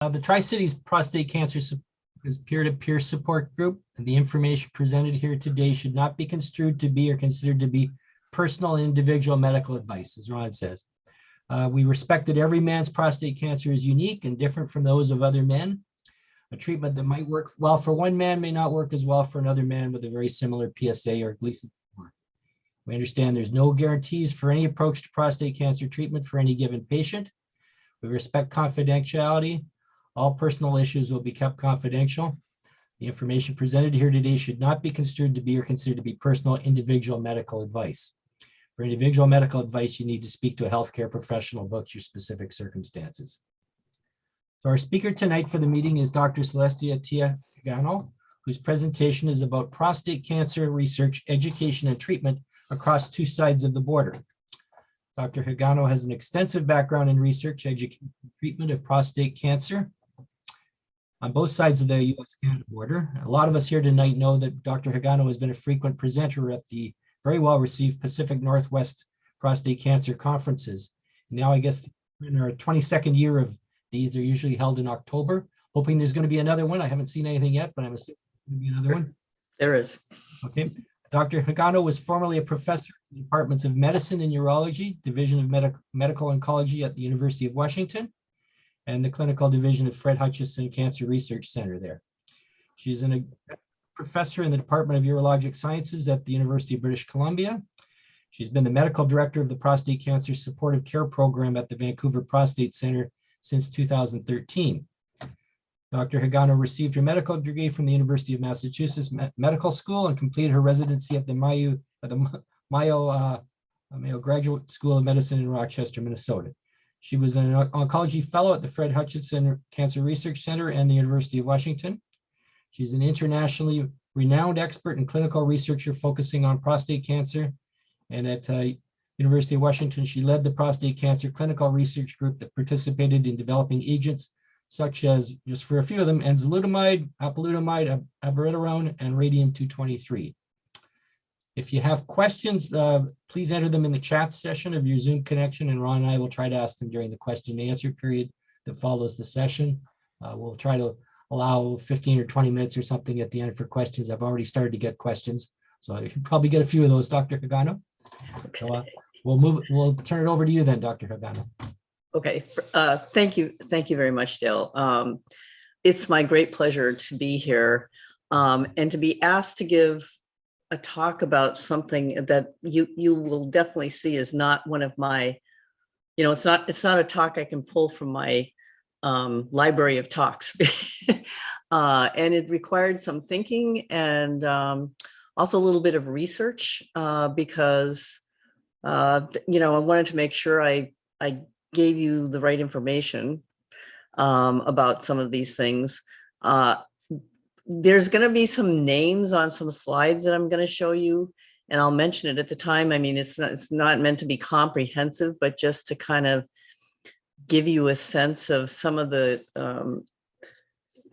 The Tri-Cities Prostate Cancer is peer-to-peer support group, and the information presented here today should not be construed to be or considered to be personal and individual medical advice, as Ron says. We respect that every man's prostate cancer is unique and different from those of other men. A treatment that might work well for one man may not work as well for another man with a very similar PSA or Gleason. We understand there's no guarantees for any approach to prostate cancer treatment for any given patient. We respect confidentiality. All personal issues will be kept confidential. The information presented here today should not be construed to be or considered to be personal individual medical advice. For individual medical advice, you need to speak to a healthcare professional about your specific circumstances. So our speaker tonight for the meeting is Dr. Celestia Higano, whose presentation is about prostate cancer research, education, and treatment across two sides of the border. Dr. Higano has an extensive background in research, education, and treatment of prostate cancer on both sides of the U.S.-Canada border. A lot of us here tonight know that Dr. Higano has been a frequent presenter at the very well-received Pacific Northwest Prostate Cancer Conferences. Now, I guess in our 22nd year of these, are usually held in October. Hoping there's going to be another one. I haven't seen anything yet, but I'm assuming there's going to be another one. There is. Okay. Dr. Higano was formerly a professor in the Departments of Medicine and Urology, Division of Medical Oncology at the University of Washington, and the Clinical Division of Fred Hutchison Cancer Research Center there. She's a professor in the Department of Urologic Sciences at the University of British Columbia. She's been the medical director of the Prostate Cancer Supportive Care Program at the Vancouver Prostate Center since 2013. Dr. Higano received her medical degree from the University of Massachusetts Medical School and completed her residency at the Mayo Graduate School of Medicine in Rochester, Minnesota. She was an oncology fellow at the Fred Hutchison Cancer Research Center and the University of Washington. She's an internationally renowned expert and clinical researcher focusing on prostate cancer. And at University of Washington, she led the prostate cancer clinical research group that participated in developing agents such as, just for a few of them, enzalutamide, apalutamide, abiraterone, and radium-223. If you have questions, please enter them in the chat session of your Zoom connection, and Ron and I will try to ask them during the question and answer period that follows the session. We'll try to allow 15 or 20 minutes or something at the end for questions. I've already started to get questions, so I can probably get a few of those, Dr. Higano. Okay. So we'll turn it over to you then, Dr. Higano. Okay, thank you very much, Dale. It's my great pleasure to be here and to be asked to give a talk about something that you will definitely see is not one of my, it's not a talk I can pull from my library of talks. And it required some thinking and also a little bit of research because I wanted to make sure I gave you the right information about some of these things. There's going to be some names on some slides that I'm going to show you, and I'll mention it at the time. I mean, it's not meant to be comprehensive, but just to kind of give you a sense of some of the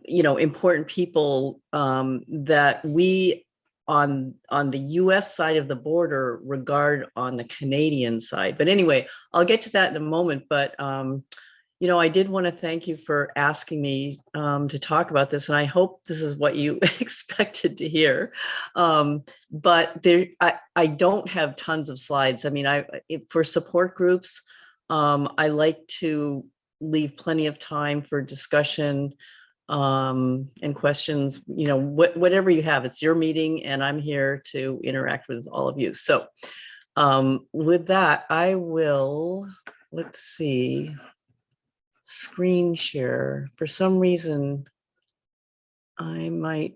important people that we on the US side of the border regard on the Canadian side. But anyway, I'll get to that in a moment. But I did want to thank you for asking me to talk about this, and I hope this is what you expected to hear. But I don't have tons of slides. I mean, for support groups, I like to leave plenty of time for discussion and questions, whatever you have. It's your meeting, and I'm here to interact with all of you. So with that, I will, let's see, screen share. For some reason, I'm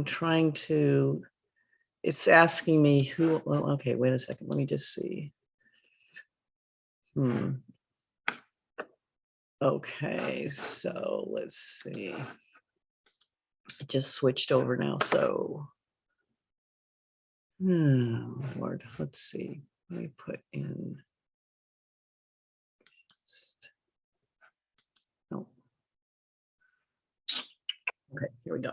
trying to, it's asking me who, well, okay, wait a second, let me just see. Okay, so let's see. It just switched over now, so. Lord, let's see. Let me put in. No. Okay, here we go.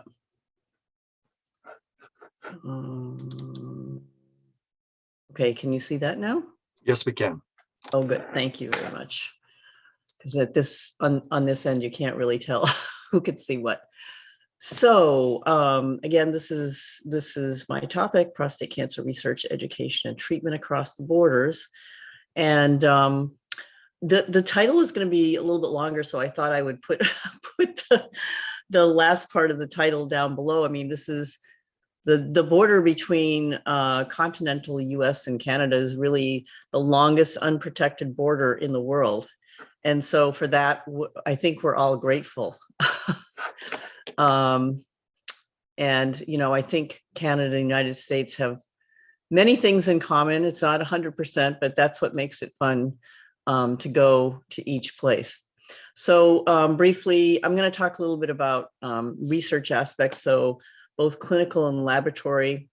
Okay, can you see that now? Yes, we can. Oh, good. Thank you very much. because at this on this end you can't really tell who could see what. So again, this is my topic: prostate cancer research, education, and treatment across the borders. And the title is going to be a little bit longer, so I thought I would put the last part of the title down below. I mean, this is the border between continental US and Canada is really the longest unprotected border in the world. And so for that, I think we're all grateful. And, you know, I think Canada and the United States have many things in common. It's not 100%, but that's what makes it fun to go to each place. So briefly, I'm going to talk a little bit about research aspects, so both clinical and laboratory.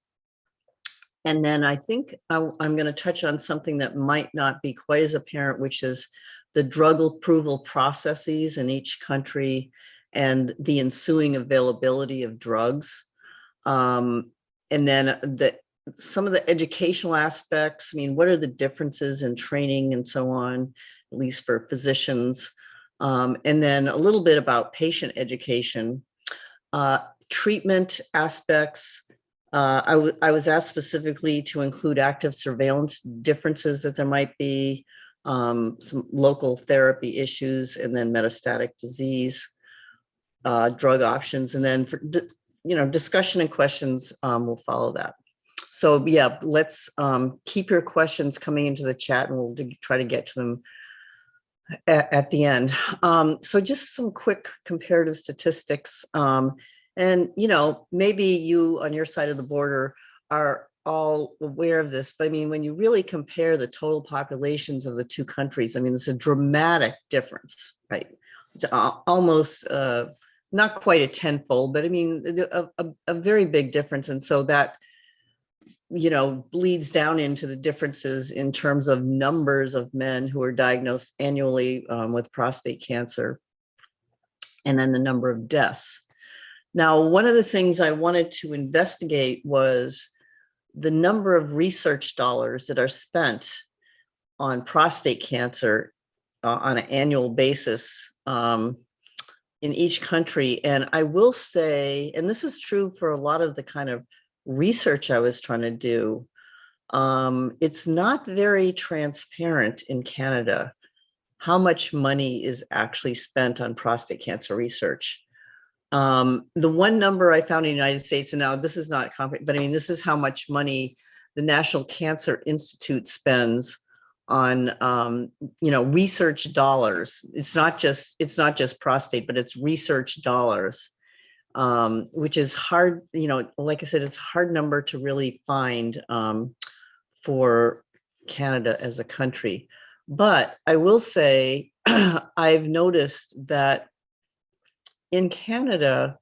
And then I think I'm going to touch on something that might not be quite as apparent, which is the drug approval processes in each country and the ensuing availability of drugs. And then some of the educational aspects. I mean, what are the differences in training and so on, at least for physicians? And then a little bit about patient education, treatment aspects. I was asked specifically to include active surveillance differences that there might be, some local therapy issues, and then metastatic disease, drug options, and then for discussion and questions will follow that. So yeah, let's keep your questions coming into the chat, and we'll try to get to them at the end. So just some quick comparative statistics. And, you know, maybe you on your side of the border are all aware of this, but I mean, when you really compare the total populations of the two countries, I mean, it's a dramatic difference, right? It's almost not quite a tenfold, but I mean, a very big difference. And so that, you know, bleeds down into the differences in terms of numbers of men who are diagnosed annually with prostate cancer, and then the number of deaths. Now, one of the things I wanted to investigate was the number of research dollars that are spent on prostate cancer on an annual basis in each country. And I will say, and this is true for a lot of the kind of research I was trying to do, it's not very transparent in Canada how much money is actually spent on prostate cancer research. The one number I found in the United States, and now this is not complicated, but I mean, this is how much money the National Cancer Institute spends on, you know, research dollars. It's not just prostate, but it's research dollars, which is hard, you know, like I said, it's a hard number to really find for Canada as a country. But I will say, I've noticed that in Canada,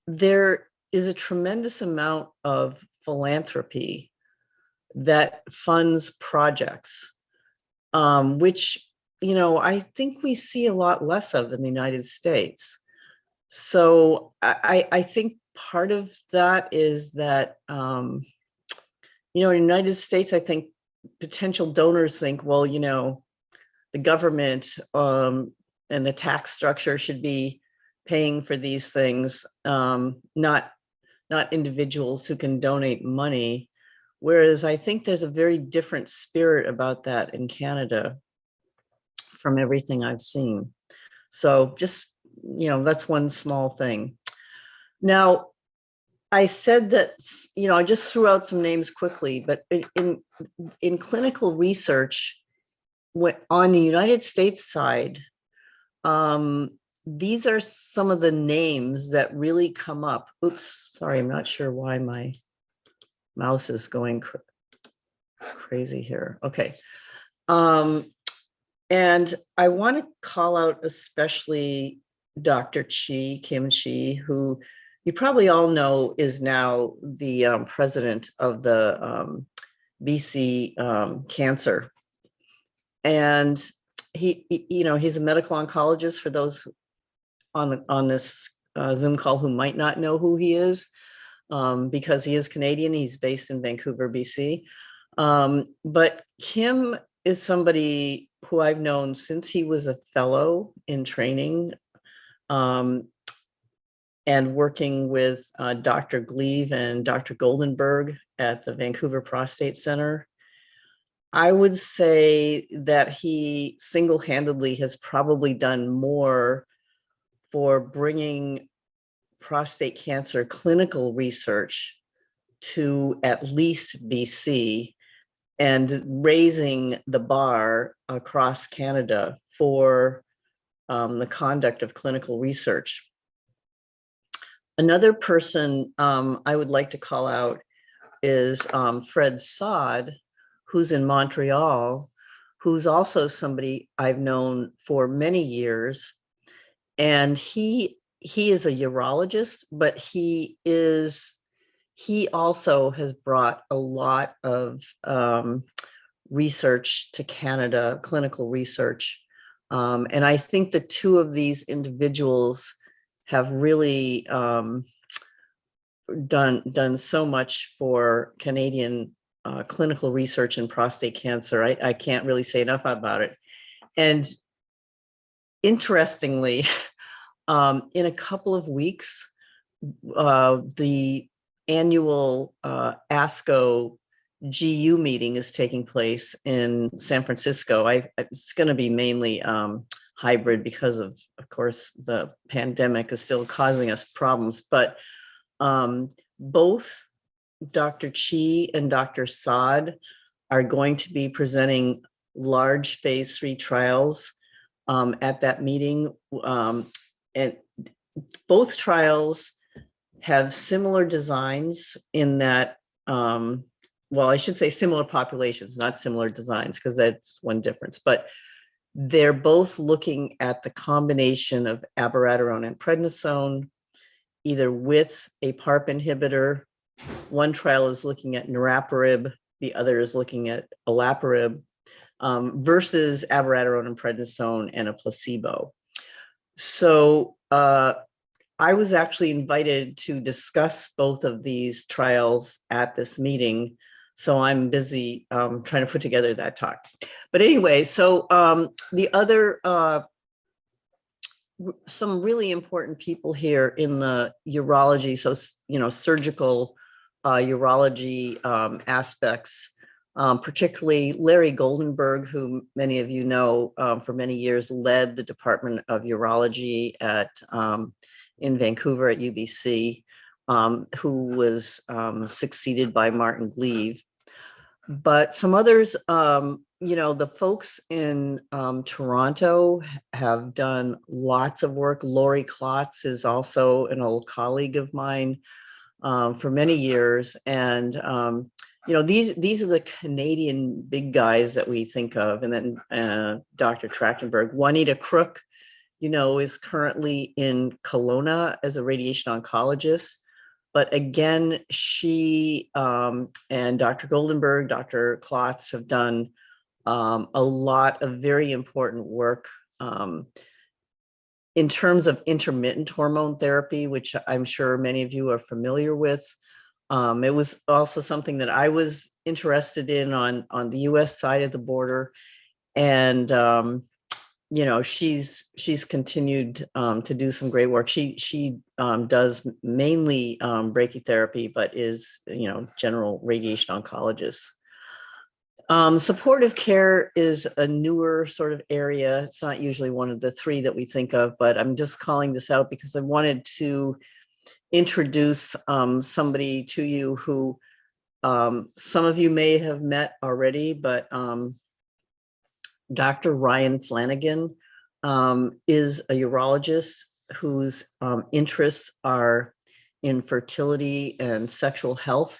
there is a tremendous amount of philanthropy that funds projects, which, you know, I think we see a lot less of in the United States. So I think part of that is that, you know, in the United States, I think potential donors think, well, you know, the government and the tax structure should be paying for these things, not individuals who can donate money. Whereas I think there's a very different spirit about that in Canada from everything I've seen. So just, you know, that's one small thing. Now, I said that, you know, I just threw out some names quickly, but in clinical research, on the United States side, these are some of the names that really come up. Oops, sorry, I'm not sure why my mouse is going crazy here. Okay. And I want to call out especially Dr. Kim Chi, who you probably all know is now the president of the BC Cancer. And he, you know, he's a medical oncologist, for those on this Zoom call who might not know who he is, because he is Canadian. He's based in Vancouver, BC. But Kim is somebody who I've known since he was a fellow in training, and working with Dr. Gleave and Dr. Goldenberg at the Vancouver Prostate Center. I would say that he single-handedly has probably done more for bringing prostate cancer clinical research to at least BC and raising the bar across Canada for the conduct of clinical research. Another person I would like to call out is Fred Sod, who's in Montreal, who's also somebody I've known for many years. And he is a urologist, but he also has brought a lot of research to Canada, clinical research. And I think the two of these individuals have really done so much for Canadian clinical research in prostate cancer. I can't really say enough about it. And interestingly, in a couple of weeks, the annual ASCO GU meeting is taking place in San Francisco. It's going to be mainly hybrid because of course, the pandemic is still causing us problems. But both Dr. Chi and Dr. Sod are going to be presenting large phase 3 trials at that meeting. And both trials have similar designs in that, well, I should say similar populations, not similar designs, because that's one difference. But they're both looking at the combination of abiraterone and prednisone, either with a PARP inhibitor. One trial is looking at niraparib, the other is looking at olaparib, versus abiraterone and prednisone and a placebo. So I was actually invited to discuss both of these trials at this meeting. So I'm busy trying to put together that talk. But anyway, so the other, some really important people here in the urology, so, surgical urology aspects, particularly Larry Goldenberg, who many of you know for many years led the Department of Urology in Vancouver at UBC, who was succeeded by Martin Gleave. But some others, the folks in Toronto have done lots of work. Lori Klotz is also an old colleague of mine for many years. And, these are the Canadian big guys that we think of. And then Dr. Trachtenberg, Juanita Crook, is currently in Kelowna as a radiation oncologist. But again, she and Dr. Goldenberg, Dr. Klotz have done a lot of very important work in terms of intermittent hormone therapy, which I'm sure many of you are familiar with. It was also something that I was interested in on the US side of the border. And she's continued to do some great work. She does mainly brachytherapy, but is general radiation oncologist. Supportive care is a newer sort of area. It's not usually one of the three that we think of, but I'm just calling this out because I wanted to introduce somebody to you who some of you may have met already, but Dr. Ryan Flanagan is a urologist whose interests are in fertility and sexual health.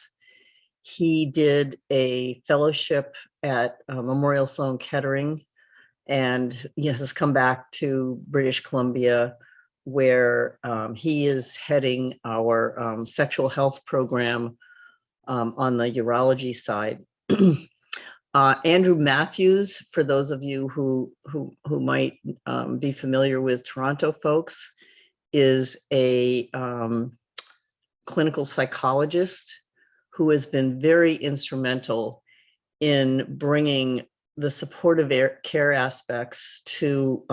He did a fellowship at Memorial Sloan Kettering and has come back to British Columbia, where he is heading our sexual health program on the urology side. Andrew Matthews, for those of you who might be familiar with Toronto folks, is a clinical psychologist who has been very instrumental in bringing the supportive care aspects to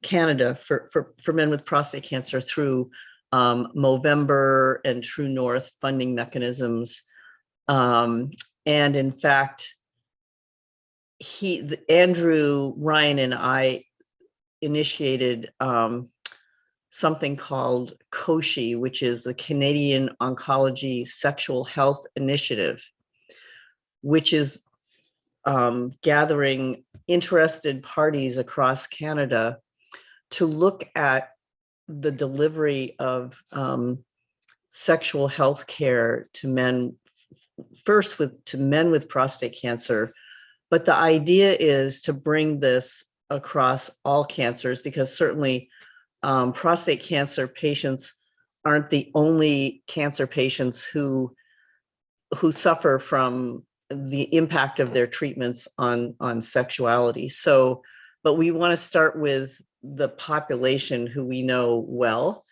Canada for men with prostate cancer through Movember and True North funding mechanisms. And in fact, Andrew, Ryan, and I initiated something called COSHI, which is the Canadian Oncology Sexual Health Initiative, which is gathering interested parties across Canada to look at the delivery of sexual health care to men, first to men with prostate cancer. But the idea is to bring this across all cancers, because certainly prostate cancer patients aren't the only cancer patients who suffer from the impact of their treatments on sexuality. So, but we want to start with the population who we know well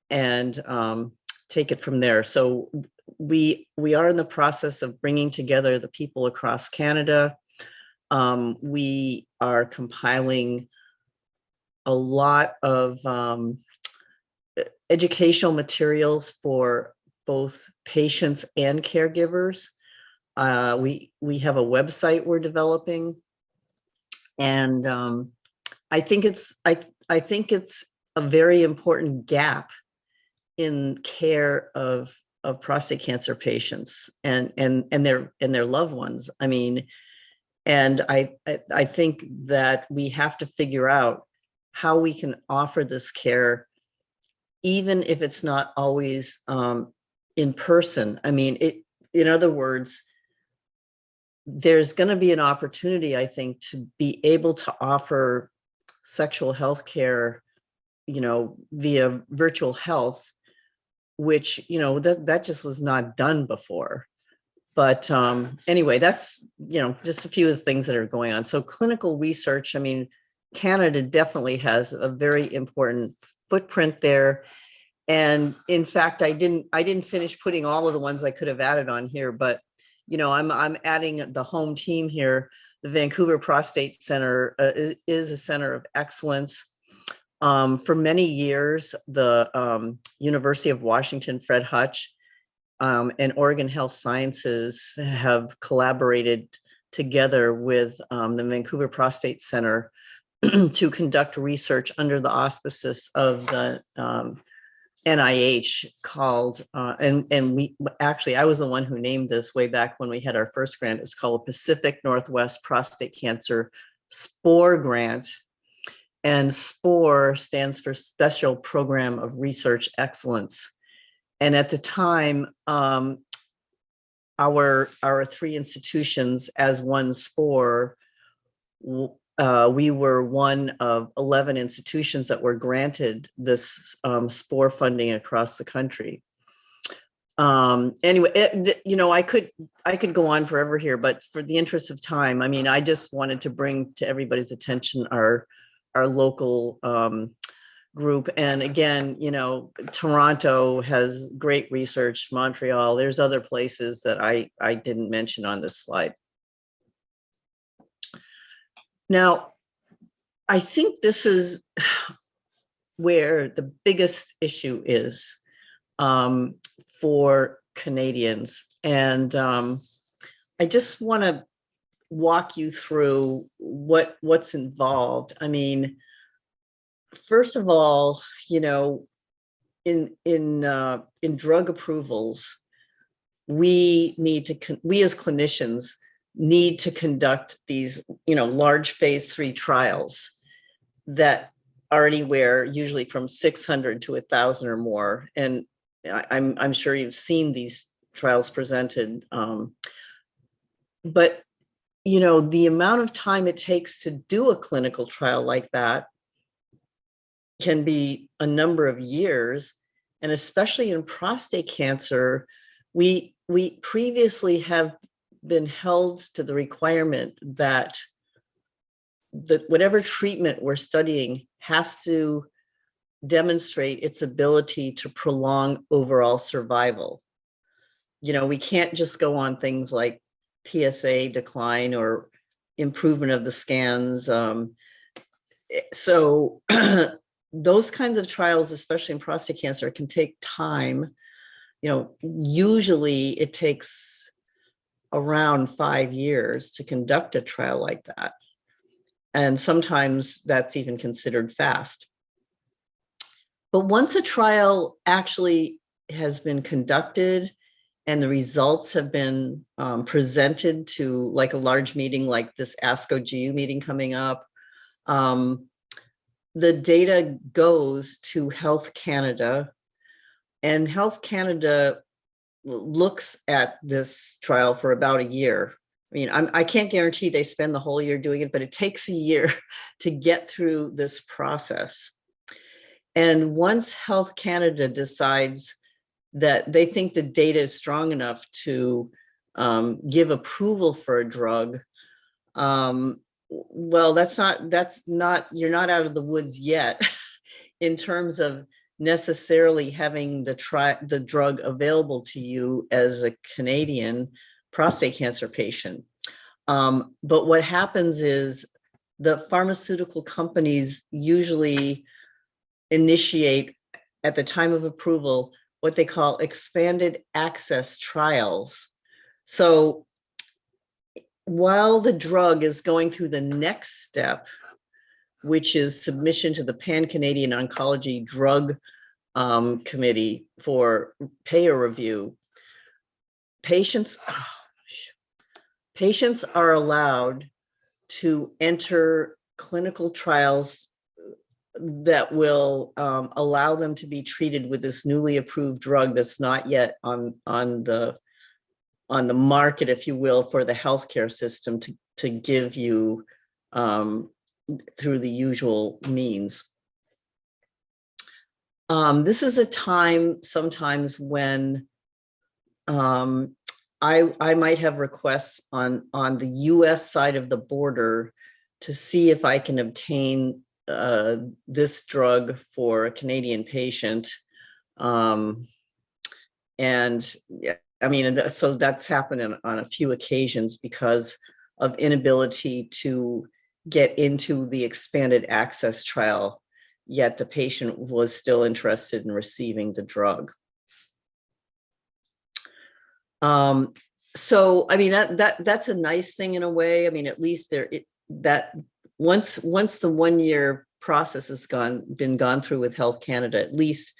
and take it from there. So we are in the process of bringing together the people across Canada. We are compiling a lot of educational materials for both patients and caregivers. We have a website we're developing, and I think it's a very important gap in care of prostate cancer patients and their loved ones. I mean, and I think that we have to figure out how we can offer this care, even if it's not always in person. I mean, in other words, there's going to be an opportunity, I think, to be able to offer sexual health care, via virtual health, which, that just was not done before. But anyway, that's, just a few of the things that are going on. So clinical research, I mean, Canada definitely has a very important footprint there. And in fact, I didn't finish putting all of the ones I could have added on here, but I'm adding the home team here. The Vancouver Prostate Center is a center of excellence. For many years, the University of Washington, Fred Hutch, and Oregon Health Sciences have collaborated together with the Vancouver Prostate Center to conduct research under the auspices of the NIH called, and we actually, I was the one who named this way back when we had our first grant. It's called Pacific Northwest Prostate Cancer SPORE Grant. And SPORE stands for Special Program of Research Excellence. And at the time, our three institutions as one SPORE, we were one of 11 institutions that were granted this SPORE funding across the country. Anyway, I could go on forever here, but for the interest of time, I mean, I just wanted to bring to everybody's attention our local group. And again, Toronto has great research, Montreal, there's other places that I didn't mention on this slide. Now, I think this is where the biggest issue is for Canadians. And I just want to walk you through what's involved. I mean, first of all, in drug approvals, we as clinicians need to conduct these, large phase 3 trials that are anywhere usually from 600 to 1,000 or more. And I'm sure you've seen these trials presented. But, the amount of time it takes to do a clinical trial like that can be a number of years. And especially in prostate cancer, we previously have been held to the requirement that whatever treatment we're studying has to demonstrate its ability to prolong overall survival. We can't just go on things like PSA decline or improvement of the scans. So those kinds of trials, especially in prostate cancer, can take time. Usually it takes around 5 years to conduct a trial like that. And sometimes that's even considered fast. But once a trial actually has been conducted and the results have been presented to like a large meeting like this ASCO GU meeting coming up, the data goes to Health Canada, and Health Canada looks at this trial for about a year. I mean, I can't guarantee they spend the whole year doing it, but it takes a year to get through this process. And once Health Canada decides that they think the data is strong enough to give approval for a drug, well, that's not, you're not out of the woods yet in terms of necessarily having the drug available to you as a Canadian prostate cancer patient. But what happens is the pharmaceutical companies usually initiate at the time of approval what they call expanded access trials. So while the drug is going through the next step, which is submission to the Pan-Canadian Oncology Drug Committee for payer review, patients are allowed to enter clinical trials that will allow them to be treated with this newly approved drug that's not yet on the market, if you will, for the healthcare system to give you through the usual means. This is a time sometimes when I might have requests on the US side of the border to see if I can obtain this drug for a Canadian patient. And yeah, I mean, so that's happened on a few occasions because of inability to get into the expanded access trial, yet the patient was still interested in receiving the drug. So, I mean, that's a nice thing in a way. I mean, at least that once the 1 year process has been gone through with Health Canada, at least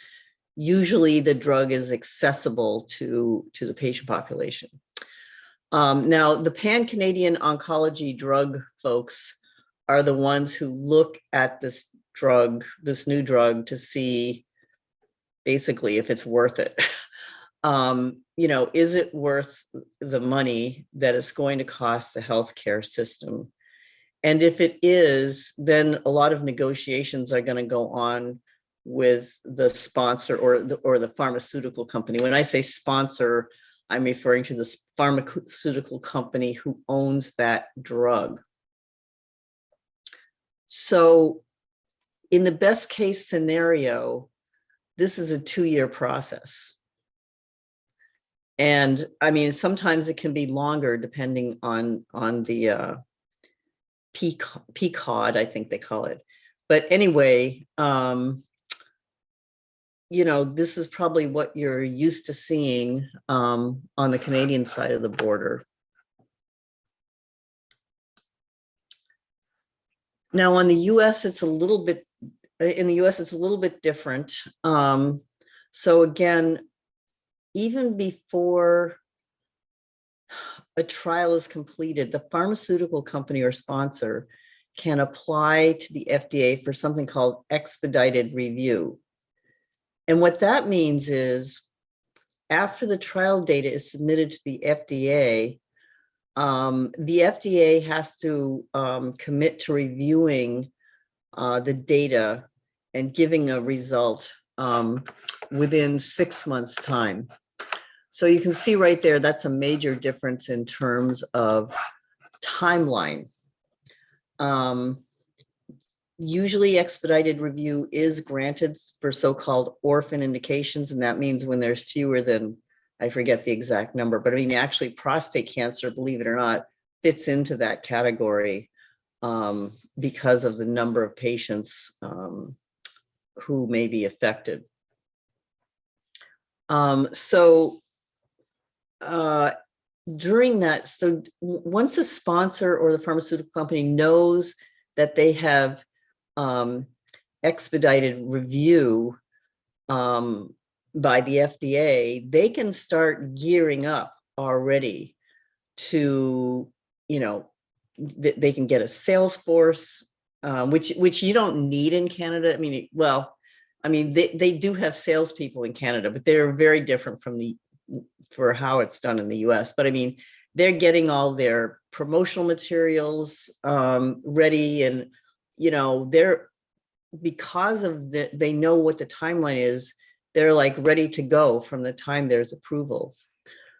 usually the drug is accessible to the patient population. Now, the Pan-Canadian Oncology drug folks are the ones who look at this new drug, to see basically if it's worth it. Is it worth the money that it's going to cost the healthcare system? And if it is, then a lot of negotiations are going to go on with the sponsor or the pharmaceutical company. When I say sponsor, I'm referring to the pharmaceutical company who owns that drug. So in the best case scenario, this is a 2-year process. And I mean, sometimes it can be longer depending on the PCOD, I think they call it. But anyway, this is probably what you're used to seeing on the Canadian side of the border. Now, on the US, it's a little bit different. So again, even before a trial is completed, the pharmaceutical company or sponsor can apply to the FDA for something called expedited review. And what that means is, after the trial data is submitted to the FDA has to commit to reviewing the data and giving a result within 6 months' time. So you can see right there, that's a major difference in terms of timeline. Usually expedited review is granted for so-called orphan indications, and that means when there's fewer than, I forget the exact number, but I mean, actually prostate cancer, believe it or not, fits into that category because of the number of patients who may be affected. During that, so once a sponsor or the pharmaceutical company knows that they have expedited review by the FDA, they can start gearing up already to, you know, they can get a sales force, which you don't need in Canada. I mean, well, I mean, they do have salespeople in Canada, but they're very different from for how it's done in the US. But I mean, they're getting all their promotional materials ready, and, you know, because of they know what the timeline is, they're like ready to go from the time there's approval.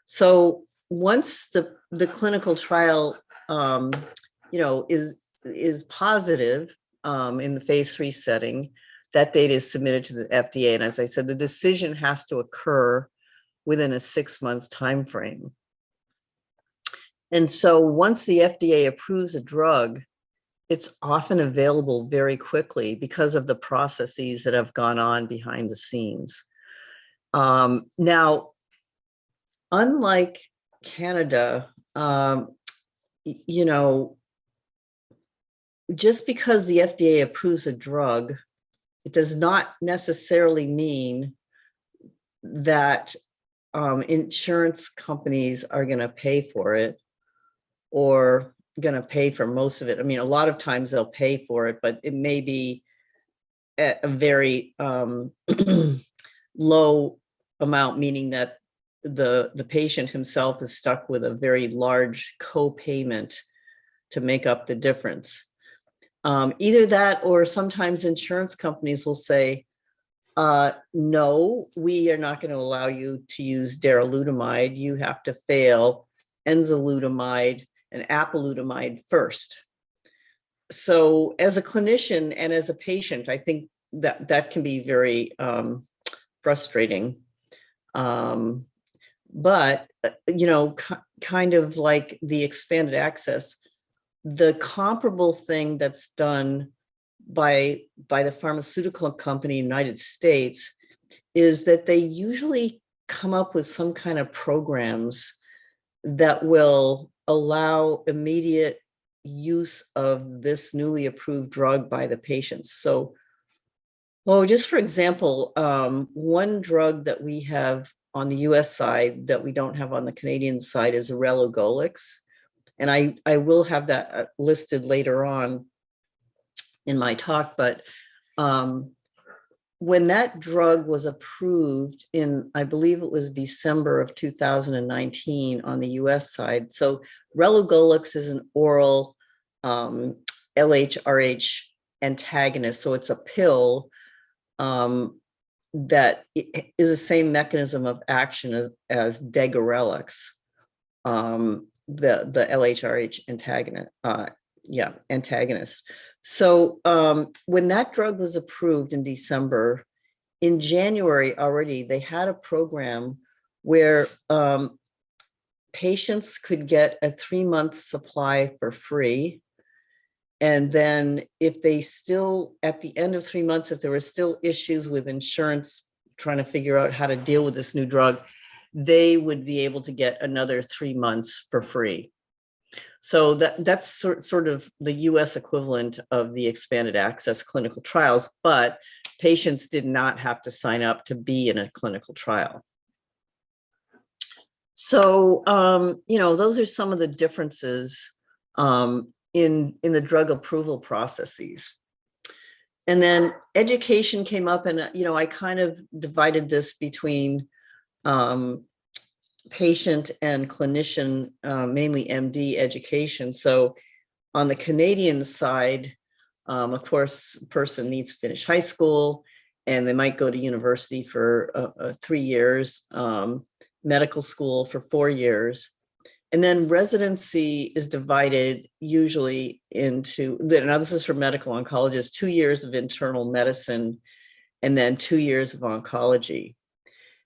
So once the clinical trial, you know, is positive in the phase 3 setting, that data is submitted to the FDA. And as I said, the decision has to occur within a 6-month time frame. And so once the FDA approves a drug, it's often available very quickly because of the processes that have gone on behind the scenes. Now, unlike Canada, you know, just because the FDA approves a drug, it does not necessarily mean that insurance companies are going to pay for it, or going to pay for most of it. I mean, a lot of times they'll pay for it, but it may be at a very low amount, meaning that the patient himself is stuck with a very large co-payment to make up the difference. Either that, or sometimes insurance companies will say, no, we are not going to allow you to use darolutamide. You have to fail enzalutamide and apalutamide first. So as a clinician and as a patient, I think that can be very frustrating. But, you know, kind of like the expanded access, the comparable thing that's done by the pharmaceutical company in the United States is that they usually come up with some kind of programs that will allow immediate use of this newly approved drug by the patients. So, well, just for example, one drug that we have on the US side that we don't have on the Canadian side is relugolix. And I will have that listed later on in my talk, but when that drug was approved in, I believe it was December of 2019 on the US side. So relugolix is an oral LHRH antagonist. So it's a pill that is the same mechanism of action as degarelix, the LHRH antagonist. So when that drug was approved in December, in January already, they had a program where patients could get a 3-month supply for free. And then if they still, at the end of 3 months, if there were still issues with insurance trying to figure out how to deal with this new drug, they would be able to get another 3 months for free. So that's sort of the US equivalent of the expanded access clinical trials, but patients did not have to sign up to be in a clinical trial. So, you know, those are some of the differences in the drug approval processes. And then education came up, and, you know, I kind of divided this between patient and clinician, mainly MD education. So on the Canadian side, of course, a person needs to finish high school, and they might go to university for 3 years, medical school for 4 years. And then residency is divided usually into, now this is for medical oncologists, 2 years of internal medicine, and then 2 years of oncology.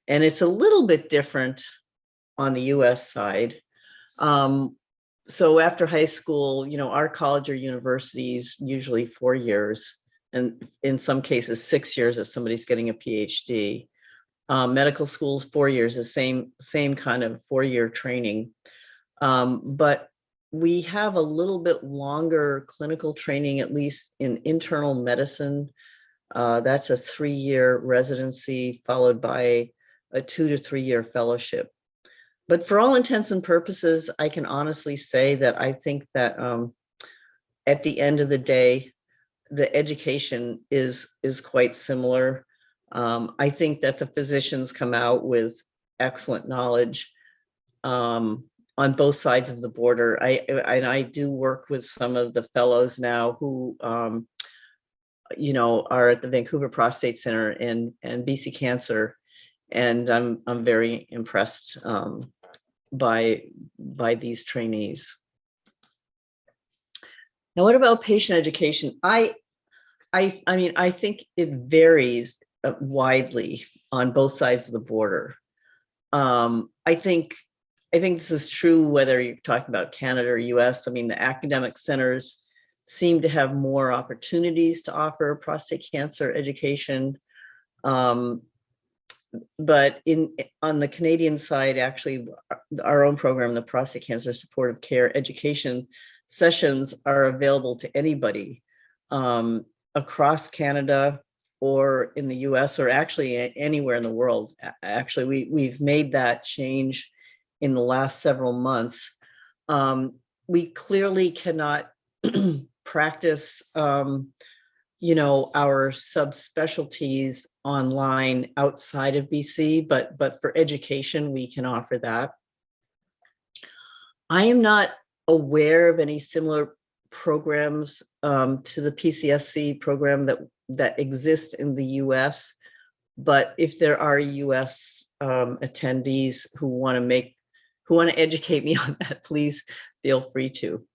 And it's a little bit different on the US side. so after high school, our college or universities usually 4 years, and in some cases 6 years if somebody's getting a PhD. Medical schools 4 years, the same kind of 4-year training. But we have a little bit longer clinical training, at least in internal medicine. That's a 3-year residency followed by a 2 to 3 year fellowship. But for all intents and purposes, I can honestly say that I think that at the end of the day, the education is quite similar. I think that the physicians come out with excellent knowledge on both sides of the border. I do work with some of the fellows now who are at the Vancouver Prostate Center and BC Cancer, and I'm very impressed by these trainees. Now, what about patient education? I mean, I think it varies widely on both sides of the border. I think this is true whether you're talking about Canada or US. I mean, the academic centers seem to have more opportunities to offer prostate cancer education. But on the Canadian side, actually, our own program, the Prostate Cancer Supportive Care Education sessions are available to anybody across Canada or in the US, or actually anywhere in the world. Actually, we've made that change in the last several months. We clearly cannot practice our subspecialties online outside of BC, but for education, we can offer that. I am not aware of any similar programs to the PCSC program that exist in the US, but if there are US attendees who want to educate me on that, please feel free to.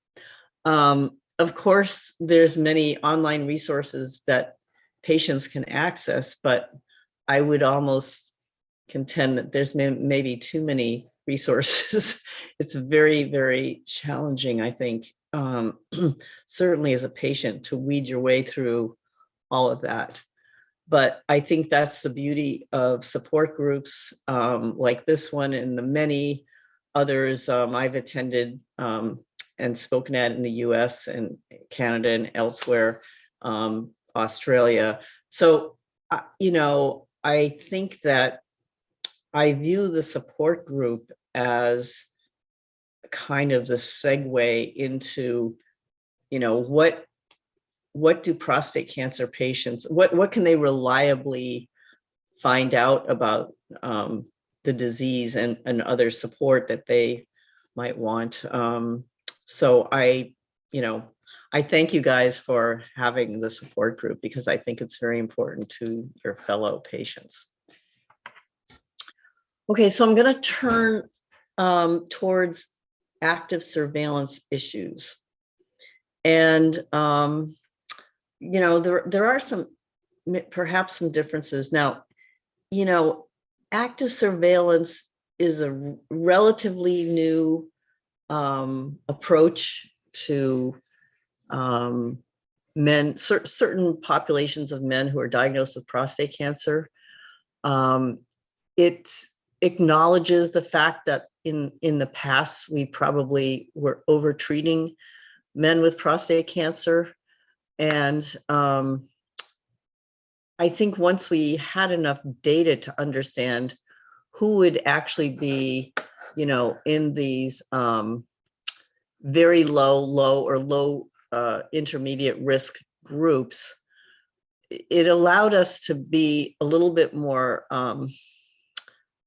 Of course, there's many online resources that patients can access, but I would almost contend that there's maybe too many resources. It's very, very challenging, I think, certainly as a patient, to weed your way through all of that. But I think that's the beauty of support groups like this one and the many others I've attended and spoken at in the US and Canada and elsewhere, Australia. So, I think that I view the support group as kind of the segue into, what do prostate cancer patients, what can they reliably find out about the disease and other support that they might want. So I thank you guys for having the support group, because I think it's very important to your fellow patients. Okay, so I'm going to turn towards active surveillance issues. And, there are perhaps some differences. Now, active surveillance is a relatively new approach to men, certain populations of men who are diagnosed with prostate cancer. It acknowledges the fact that in the past, we probably were over-treating men with prostate cancer. And I think once we had enough data to understand who would actually be, in these very low intermediate risk groups, it allowed us to be a little bit more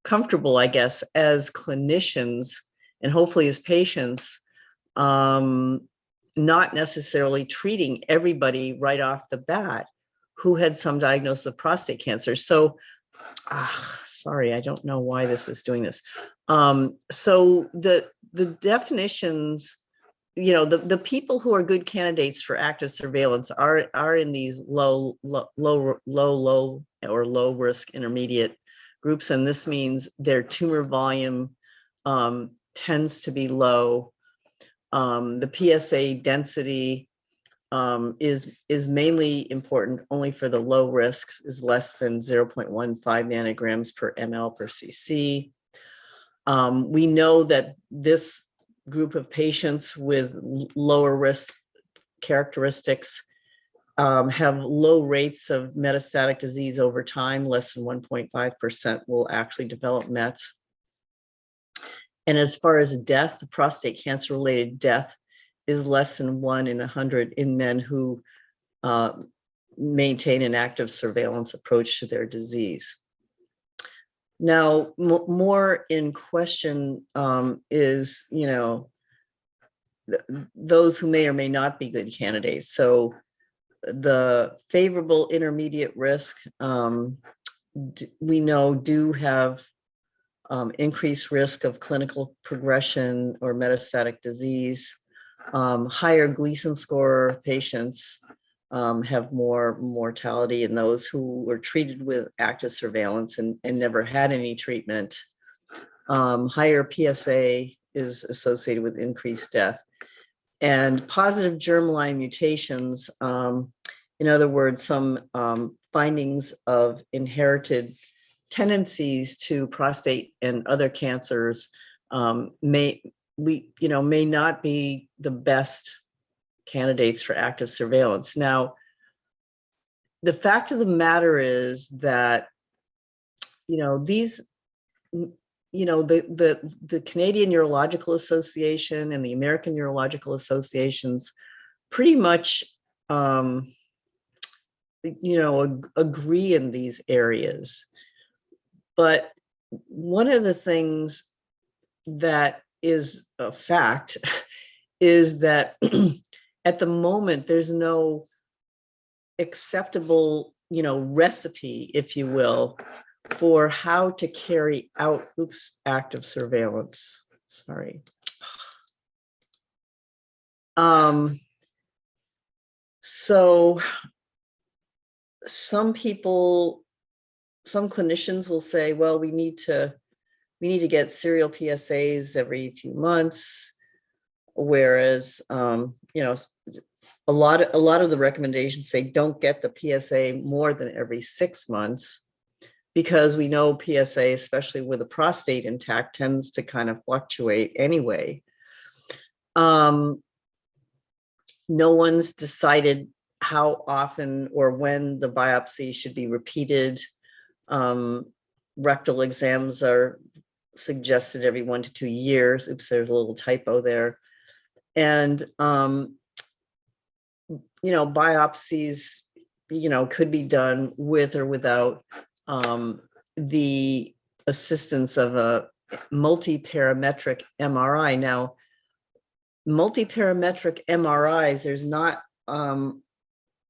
comfortable, I guess, as clinicians and hopefully as patients, not necessarily treating everybody right off the bat who had some diagnosis of prostate cancer. So, sorry, I don't know why this is doing this. So the definitions, the people who are good candidates for active surveillance are in these low or low risk intermediate groups, and this means their tumor volume tends to be low. The PSA density is mainly important only for the low risk, is less than 0.15 nanograms per ml per cc. We know that this group of patients with lower risk characteristics have low rates of metastatic disease over time. Less than 1.5% will actually develop METs. And as far as death, the prostate cancer-related death is less than 1 in 100 in men who maintain an active surveillance approach to their disease. Now, more in question is, those who may or may not be good candidates. So the favorable intermediate risk, we know do have increased risk of clinical progression or metastatic disease. Higher Gleason score patients have more mortality, and those who were treated with active surveillance and never had any treatment. Higher PSA is associated with increased death. And positive germline mutations, in other words, some findings of inherited tendencies to prostate and other cancers may not be the best candidates for active surveillance. Now, the fact of the matter is that, these, the Canadian Urological Association and the American Urological Associations pretty much, agree in these areas. But one of the things that is a fact is that at the moment, there's no acceptable, recipe, if you will, for how to carry out, active surveillance. Sorry. So some clinicians will say, well, we need to get serial PSAs every few months, whereas a lot of the recommendations say don't get the PSA more than every 6 months, because we know PSA, especially with the prostate intact, tends to kind of fluctuate anyway. No one's decided how often or when the biopsy should be repeated. Rectal exams are suggested every 1 to 2 years. Oops, there's a little typo there. And, biopsies, could be done with or without the assistance of a multiparametric MRI. Now, multiparametric MRIs, there's not a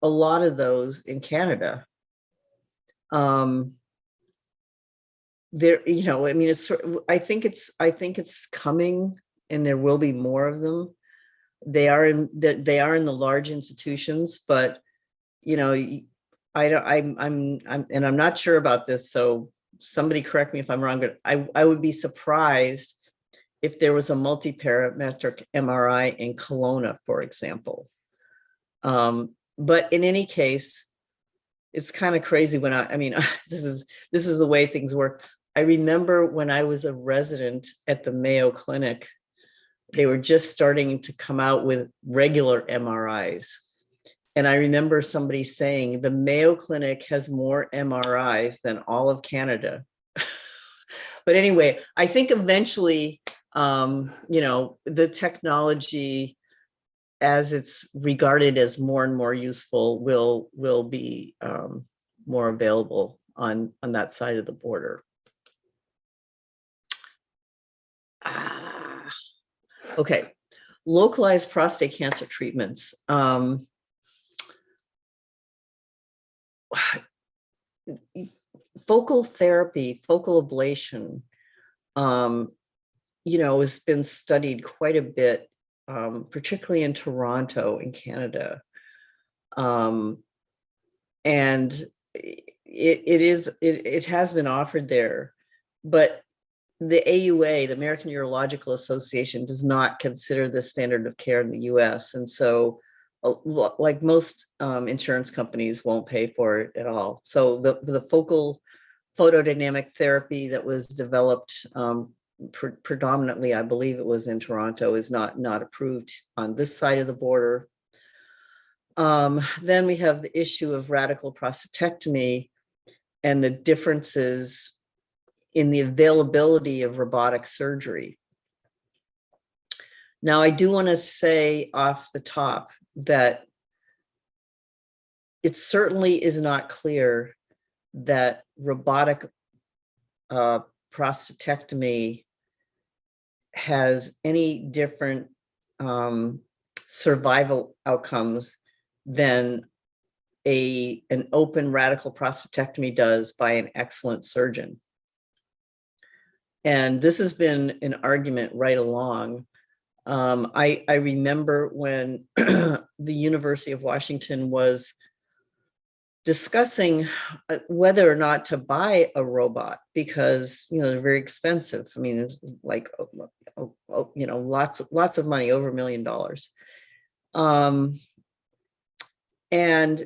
lot of those in Canada. There, I think it's coming, and there will be more of them. They are in the large institutions, but I'm not sure about this, so somebody correct me if I'm wrong, but I would be surprised if there was a multiparametric MRI in Kelowna, for example. But in any case, it's kind of crazy when this is the way things work. I remember when I was a resident at the Mayo Clinic, they were just starting to come out with regular MRIs. And I remember somebody saying the Mayo Clinic has more MRIs than all of Canada. But anyway, I think eventually, the technology, as it's regarded as more and more useful, will be more available on that side of the border. Okay, localized prostate cancer treatments. Focal therapy, focal ablation, has been studied quite a bit, particularly in Toronto, in Canada. And it has been offered there, but the AUA, the American Urological Association, does not consider this standard of care in the US. And so, like most insurance companies won't pay for it at all. So the focal photodynamic therapy that was developed predominantly, I believe it was in Toronto, is not approved on this side of the border. Then we have the issue of radical prostatectomy and the differences in the availability of robotic surgery. Now, I do want to say off the top that it certainly is not clear that robotic prostatectomy has any different survival outcomes than an open radical prostatectomy does by an excellent surgeon. And this has been an argument right along. I remember when the University of Washington was discussing whether or not to buy a robot, because they're very expensive. I mean, it's like lots of money, over $1 million. And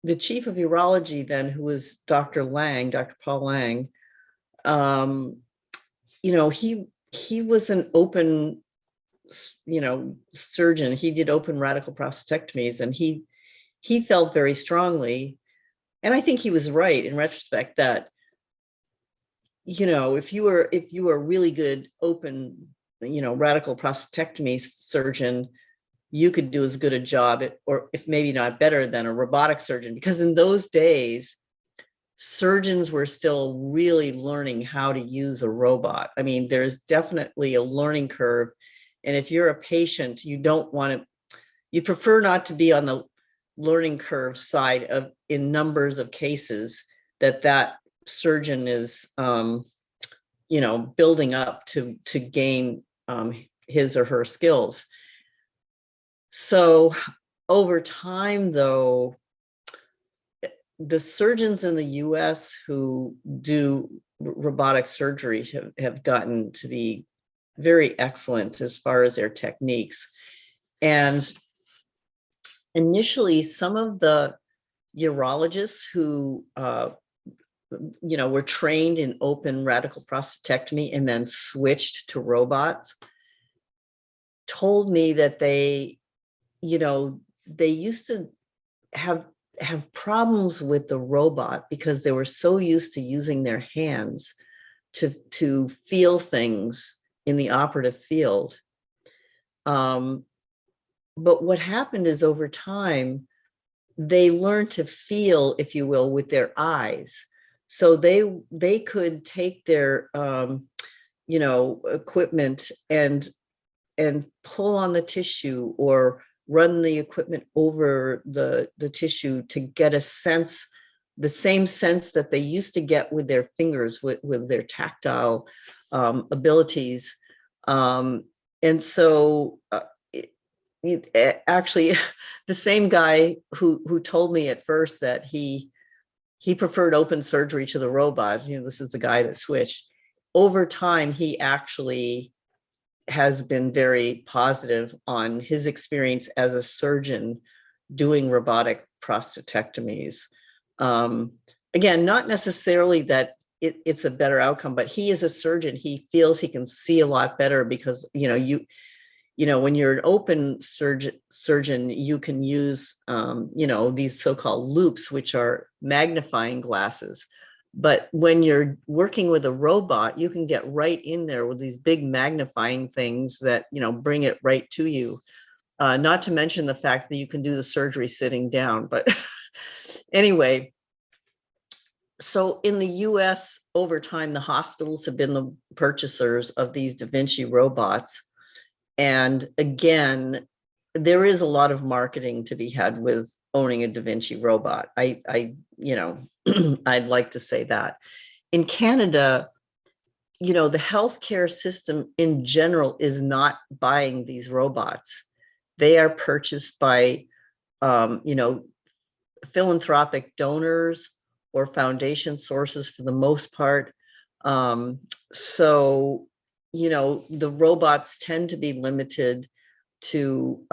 the chief of urology then, who was Dr. Paul Lang, he was an open, surgeon. He did open radical prostatectomies, and he felt very strongly, and I think he was right in retrospect, that if you were a really good open radical prostatectomy surgeon, you could do as good a job, or if maybe not better, than a robotic surgeon, because in those days surgeons were still really learning how to use a robot. I mean, there's definitely a learning curve, and if you're a patient, you prefer not to be on the learning curve side of, in numbers of cases, that surgeon is building up to gain his or her skills. So over time, though, the surgeons in the US who do robotic surgery have gotten to be very excellent as far as their techniques. And initially, some of the urologists who were trained in open radical prostatectomy and then switched to robots told me that they used to have problems with the robot because they were so used to using their hands to feel things in the operative field. But what happened is, over time, they learned to feel, if you will, with their eyes. So they could take their equipment and pull on the tissue, or run the equipment over the tissue to get a sense, the same sense that they used to get with their fingers, with their tactile abilities. And so actually, the same guy who told me at first that he preferred open surgery to the robot, this is the guy that switched. Over time, he actually has been very positive on his experience as a surgeon doing robotic prostatectomies. Again, not necessarily that it's a better outcome, but he is a surgeon. He feels he can see a lot better because, when you're an open surgeon, you can use, these so-called loops, which are magnifying glasses. But when you're working with a robot, you can get right in there with these big magnifying things that, bring it right to you. Not to mention the fact that you can do the surgery sitting down. But anyway, so in the US, over time, the hospitals have been the purchasers of these Da Vinci robots. And again, there is a lot of marketing to be had with owning a Da Vinci robot. I'd like to say that. In Canada, the healthcare system in general is not buying these robots. They are purchased by, philanthropic donors or foundation sources for the most part. So, you know, the robots tend to be limited to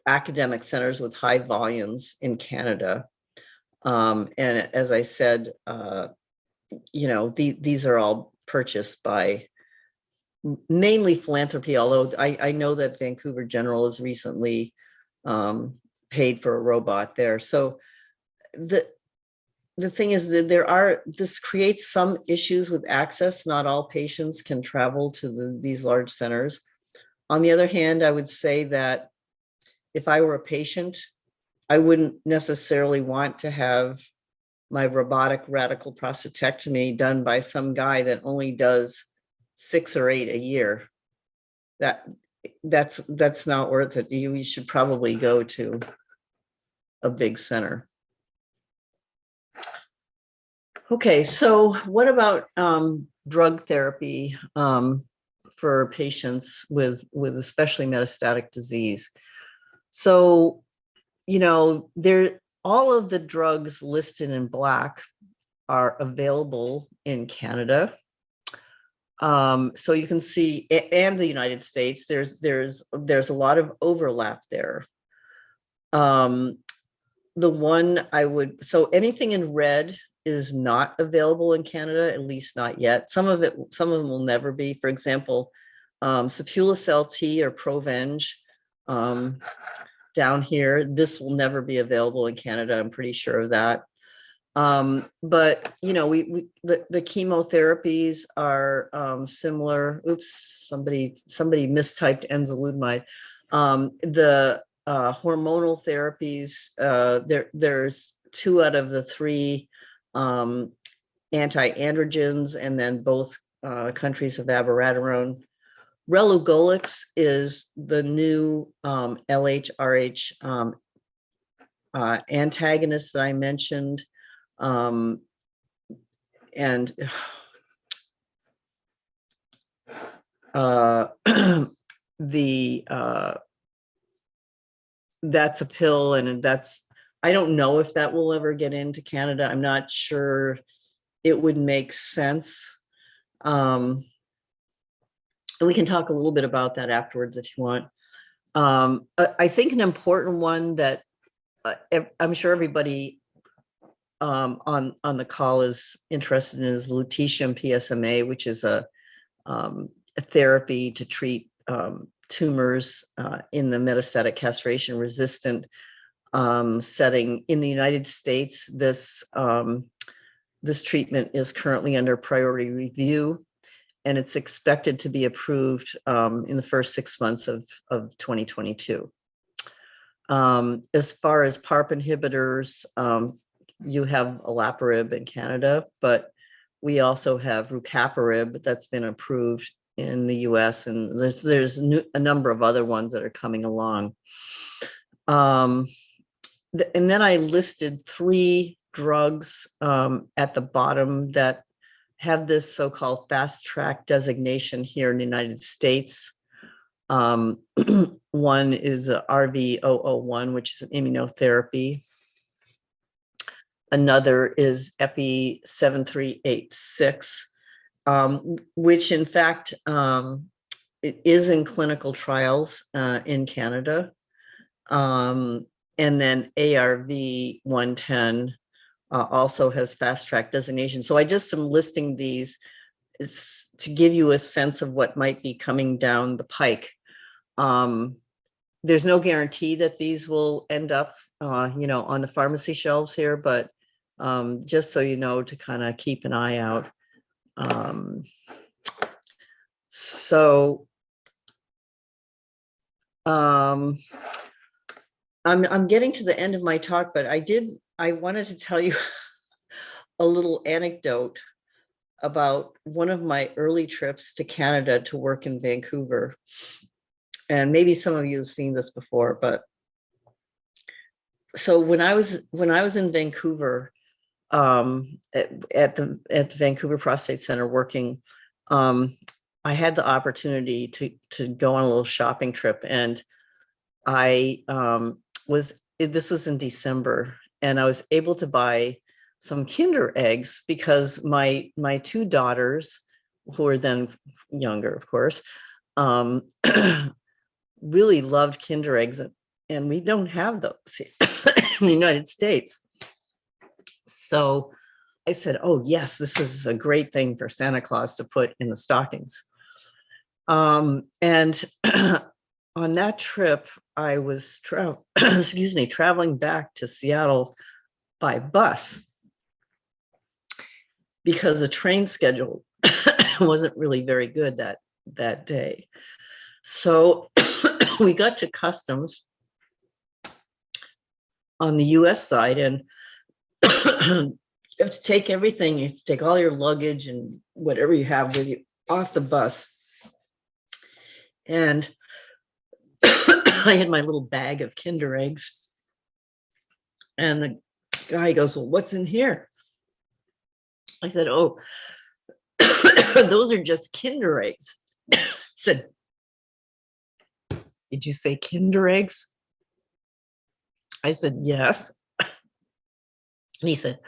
academic centers with high volumes in Canada. And as I said, you know, these are all purchased by mainly philanthropy, although I know that Vancouver General has recently paid for a robot there. So the thing is that this creates some issues with access. Not all patients can travel to these large centers. On the other hand, I would say that if I were a patient, I wouldn't necessarily want to have my robotic radical prostatectomy done by some guy that only does 6 or 8 a year. That's not worth it. You should probably go to a big center. Okay, so what about drug therapy for patients with especially metastatic disease? So, you know, all of the drugs listed in black are available in Canada. So you can see, and the United States, there's a lot of overlap there. So anything in red is not available in Canada, at least not yet. Some of them will never be. For example, sipuleucel-T or Provenge down here, this will never be available in Canada. I'm pretty sure of that. But you know, the chemotherapies are similar. Oops, somebody mistyped enzalutamide. The hormonal therapies, there's 2 out of the 3 anti-androgens, and then both countries have abiraterone. Relugolix is the new LHRH antagonist that I mentioned. And that's a pill, and I don't know if that will ever get into Canada. I'm not sure it would make sense. And we can talk a little bit about that afterwards if you want. I think an important one that I'm sure everybody on the call is interested in is lutetium PSMA, which is a therapy to treat tumors in the metastatic castration-resistant setting. In the United States, this treatment is currently under priority review, and it's expected to be approved in the first 6 months of 2022. As far as PARP inhibitors, you have olaparib in Canada, but we also have rucaparib that's been approved in the US, and there's a number of other ones that are coming along. And then I listed 3 drugs at the bottom that have this so-called fast track designation here in the United States. One is RV001, which is an immunotherapy. Another is EPI 7386, which in fact it is in clinical trials in Canada. And then ARV 110 also has fast track designation. So I just am listing these to give you a sense of what might be coming down the pike. There's no guarantee that these will end up, you know, on the pharmacy shelves here, but just so you know, to kind of keep an eye out. I'm getting to the end of my talk, but I wanted to tell you a little anecdote about one of my early trips to Canada to work in Vancouver. And maybe some of you have seen this before, but so when I was in Vancouver, at the Vancouver Prostate Center working, I had the opportunity to go on a little shopping trip, and this was in December, and I was able to buy some Kinder eggs because my two daughters, who are then younger, of course, really loved Kinder eggs, and we don't have those in the United States. So I said, oh yes, this is a great thing for Santa Claus to put in the stockings. And on that trip, I was traveling back to Seattle by bus because the train schedule wasn't really very good that day. So we got to customs on the US side, and you have to take everything, you have to take all your luggage and whatever you have with you off the bus. And I had my little bag of Kinder eggs. And the guy goes, well, what's in here? I said, oh, those are just Kinder eggs. He said, did you say Kinder eggs? I said, yes. And he said,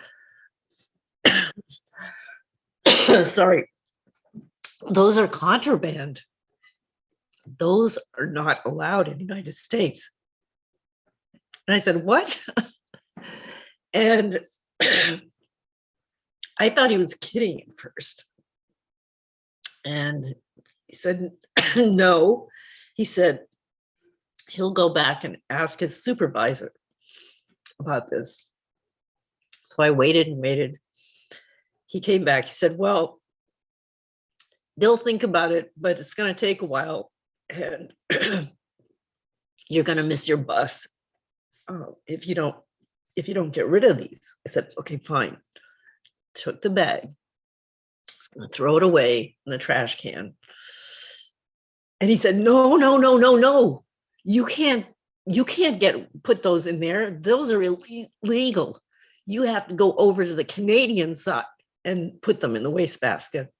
sorry, those are contraband. Those are not allowed in the United States. And I said, what? And I thought he was kidding at first. And he said, no. He said, he'll go back and ask his supervisor about this. So I waited and waited. He came back. He said, well, they'll think about it, but it's going to take a while. And you're going to miss your bus if you don't get rid of these. I said, okay, fine. Took the bag. I was going to throw it away in the trash can. And he said, no. You can't put those in there. Those are illegal. You have to go over to the Canadian side and put them in the wastebasket.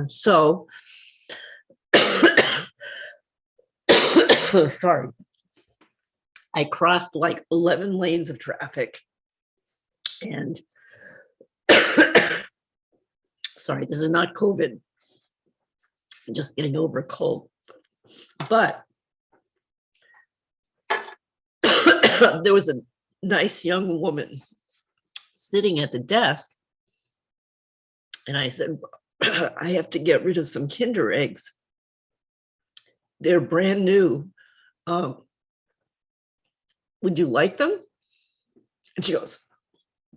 So, sorry. I crossed like 11 lanes of traffic. And sorry, this is not COVID. I'm just getting over a cold. But there was a nice young woman sitting at the desk. And I said, I have to get rid of some Kinder eggs. They're brand new. Would you like them? And she goes,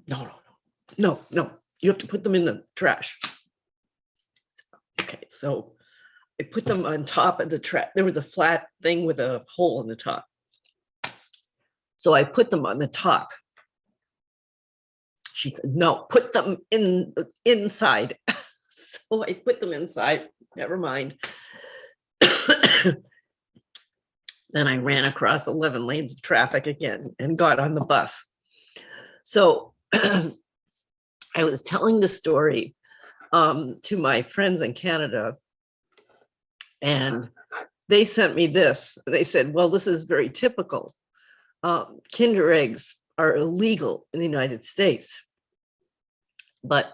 no. You have to put them in the trash. Okay, so I put them on top of the trash. There was a flat thing with a hole in the top. So I put them on the top. She said, no, put them inside. So I put them inside, never mind. Then I ran across 11 lanes of traffic again and got on the bus. So I was telling the story to my friends in Canada, and they sent me this. They said, well, this is very typical. Kinder eggs are illegal in the United States, but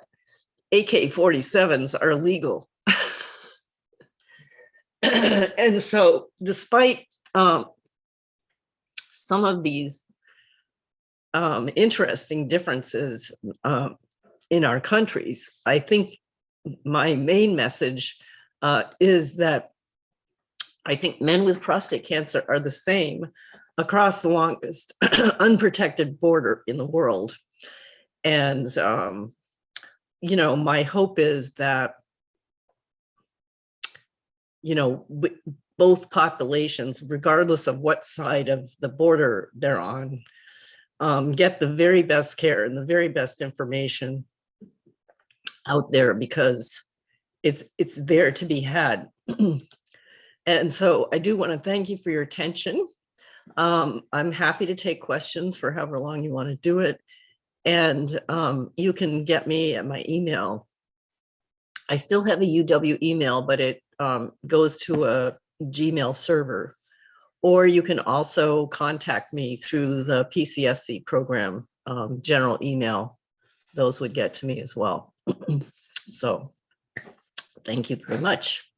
AK-47s are legal. And so despite some of these interesting differences in our countries, I think my main message is that I think men with prostate cancer are the same across the longest unprotected border in the world. And, my hope is that, both populations, regardless of what side of the border they're on, get the very best care and the very best information out there, because it's there to be had. And so I do want to thank you for your attention. I'm happy to take questions for however long you want to do it. And you can get me at my email. I still have a UW email, but it goes to a Gmail server. Or you can also contact me through the PCSC program general email, those would get to me as well. So thank you very much.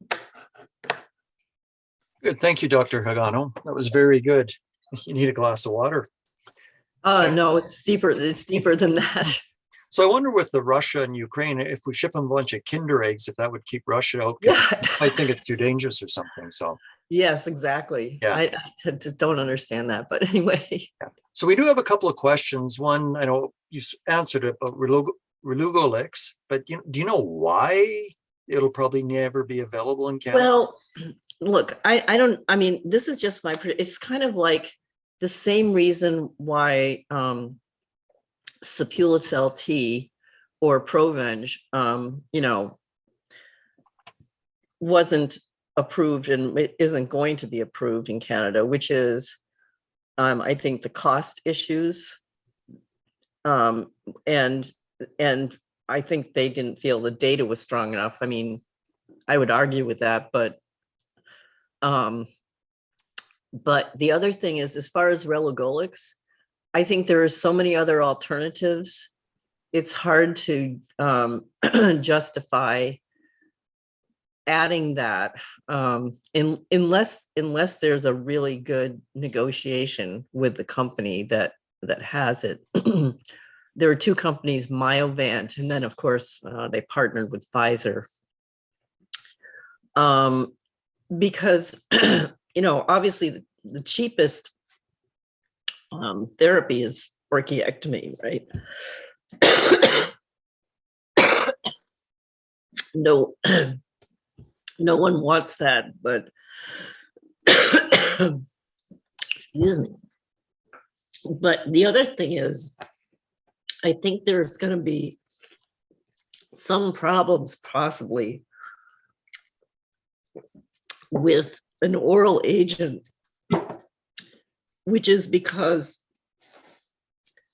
Good. Thank you, Dr. Higano. That was very good. You need a glass of water. No, it's deeper. It's deeper than that. So I wonder with the Russia and Ukraine, if we ship them a bunch of Kinder eggs, if that would keep Russia out, because I think it's too dangerous or something. So Yes, exactly. Yeah. I just don't understand that. But anyway. So we do have a couple of questions. One, I know you answered it, but Relugolix, but do you know why it'll probably never be available in Canada? Well, look, I mean, this is just it's kind of like the same reason why sipuleucel-T or Provenge, wasn't approved and it isn't going to be approved in Canada, which is, I think, the cost issues. And I think they didn't feel the data was strong enough. I mean, I would argue with that, but the other thing is, as far as Relugolix, I think there are so many other alternatives. It's hard to justify adding that unless there's a really good negotiation with the company that has it. There are two companies, Mayo, and then of course they partnered with Pfizer. Because obviously the cheapest therapy is orchiectomy, right? No, no one wants that, but excuse me. But the other thing is, I think there's going to be some problems possibly with an oral agent, which is because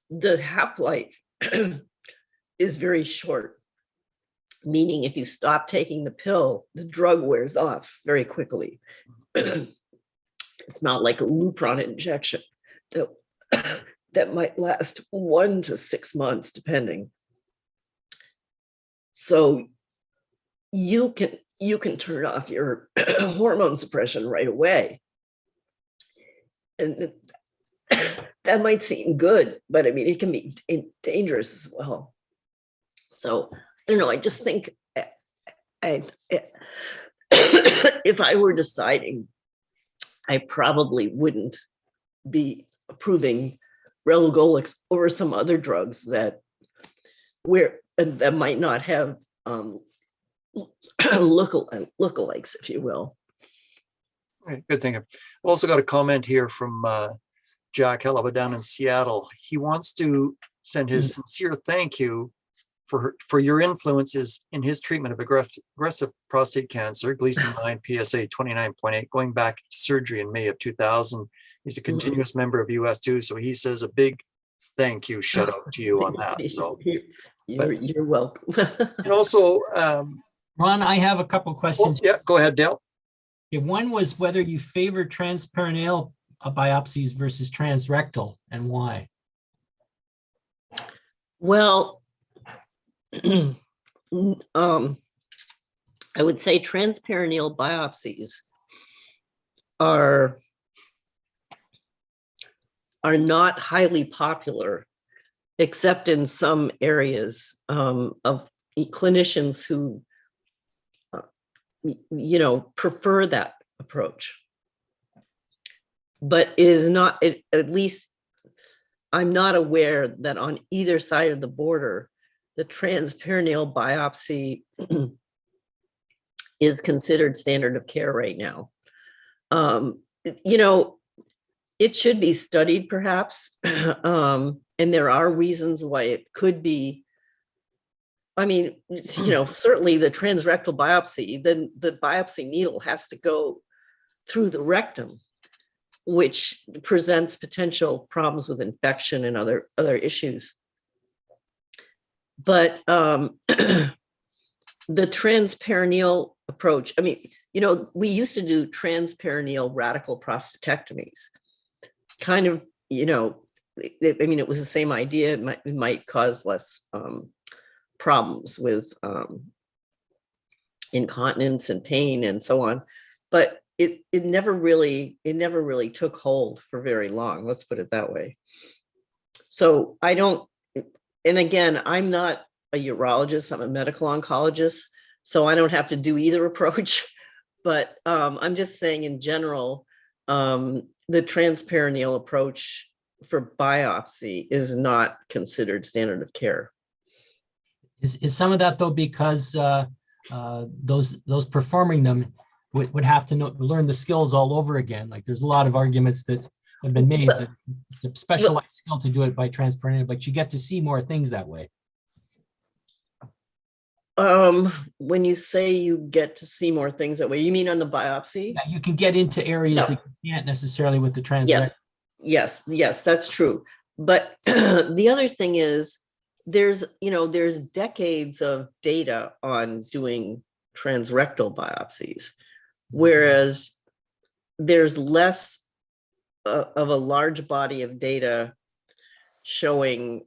the half-life is very short, meaning if you stop taking the pill, the drug wears off very quickly. It's not like a Lupron injection that might last 1 to 6 months, depending. So you can turn off your hormone suppression right away. And that might seem good, but I mean, it can be dangerous as well. So I don't know, I just think if I were deciding, I probably wouldn't be approving Relugolix over some other drugs that might not have lookalikes, if you will. All right, good thing. I've also got a comment here from Jack Helaba down in Seattle. He wants to send his sincere thank you for your influences in his treatment of aggressive prostate cancer, Gleason 9, PSA 29.8, going back to surgery in May of 2000. He's a continuous member of US2, so he says a big thank you, shout out to you on that. So you're welcome. And also, Ron, I have a couple questions. yeah, go ahead, Dale. One was whether you favor transperineal biopsies versus transrectal, and why? Well, I would say transperineal biopsies are not highly popular, except in some areas of clinicians who prefer that approach. But it is not, at least I'm not aware that on either side of the border, the transperineal biopsy is considered standard of care right now. It should be studied perhaps, and there are reasons why it could be. I mean, certainly the transrectal biopsy, then the biopsy needle has to go through the rectum, which presents potential problems with infection and other issues. But the transperineal approach, I mean, we used to do transperineal radical prostatectomies, kind of, I mean, it was the same idea. It might cause less problems with incontinence and pain and so on, but it never really took hold for very long. Let's put it that way. So I don't, and again, I'm not a urologist, I'm a medical oncologist, so I don't have to do either approach, but I'm just saying in general, the transperineal approach for biopsy is not considered standard of care. Is some of that though because those performing them would have to learn the skills all over again? Like there's a lot of arguments that have been made that it's a specialized skill to do it by transperineal, but you get to see more things that way. When you say you get to see more things that way, you mean on the biopsy? Yeah, you can get into areas Yeah. that you can't necessarily with the Yeah. transperineal. Yes, that's true. But the other thing is there's decades of data on doing transrectal biopsies, whereas there's less of a large body of data showing,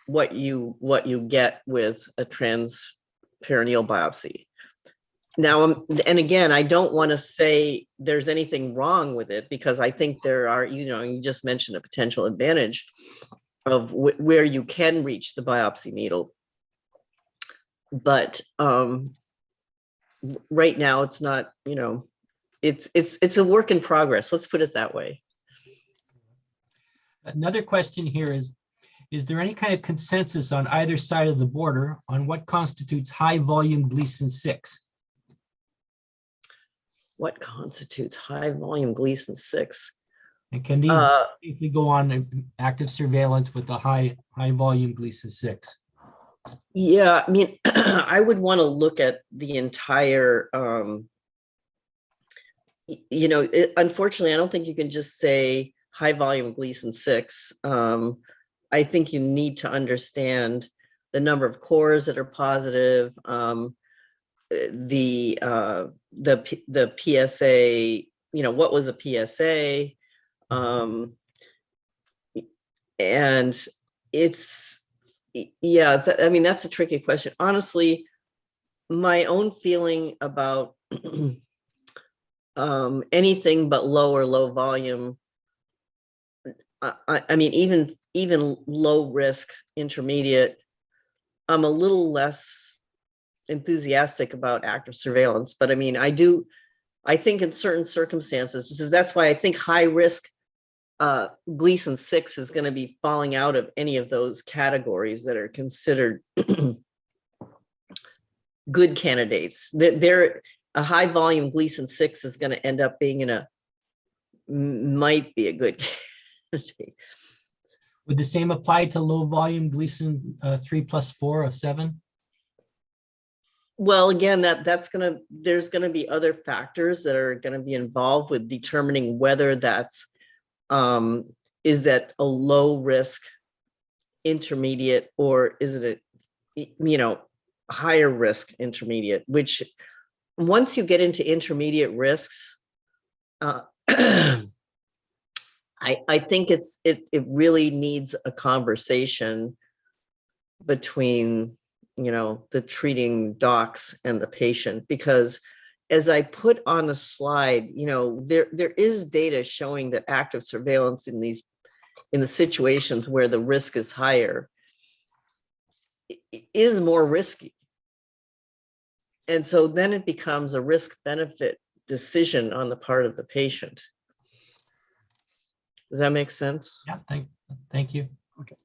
what you get with a transperineal biopsy. Now, and again, I don't want to say there's anything wrong with it, because I think there are, you just mentioned a potential advantage of where you can reach the biopsy needle. But right now it's not, it's a work in progress. Let's put it that way. Another question here is there any kind of consensus on either side of the border on what constitutes high volume Gleason 6? What constitutes high volume Gleason 6? And can these safely go on active surveillance with the high volume Gleason 6? Yeah, I mean, I would want to look at the entire, unfortunately, I don't think you can just say high volume Gleason 6. I think you need to understand the number of cores that are positive, the PSA, what was a PSA? And it's, yeah, I mean, that's a tricky question. Honestly, my own feeling about anything but low volume, I mean, even low risk, intermediate, I'm a little less enthusiastic about active surveillance. But I mean, I think in certain circumstances, because that's why I think high risk Gleason 6 is going to be falling out of any of those categories that are considered good candidates. They're a high volume Gleason 6 is going to end up being might be a good candidate. Would the same apply to low volume Gleason 3+4, a 7? Well, again, there's gonna be other factors that are gonna be involved with determining whether that's is that a low risk, intermediate, or is it a higher risk intermediate, which once you get into intermediate risks, I think it really needs a conversation between the treating docs and the patient, because as I put on the slide, there is data showing that active surveillance in the situations where the risk is higher is more risky. And so then it becomes a risk benefit decision on the part of the patient. Does that make sense? Yeah, thank you. Okay.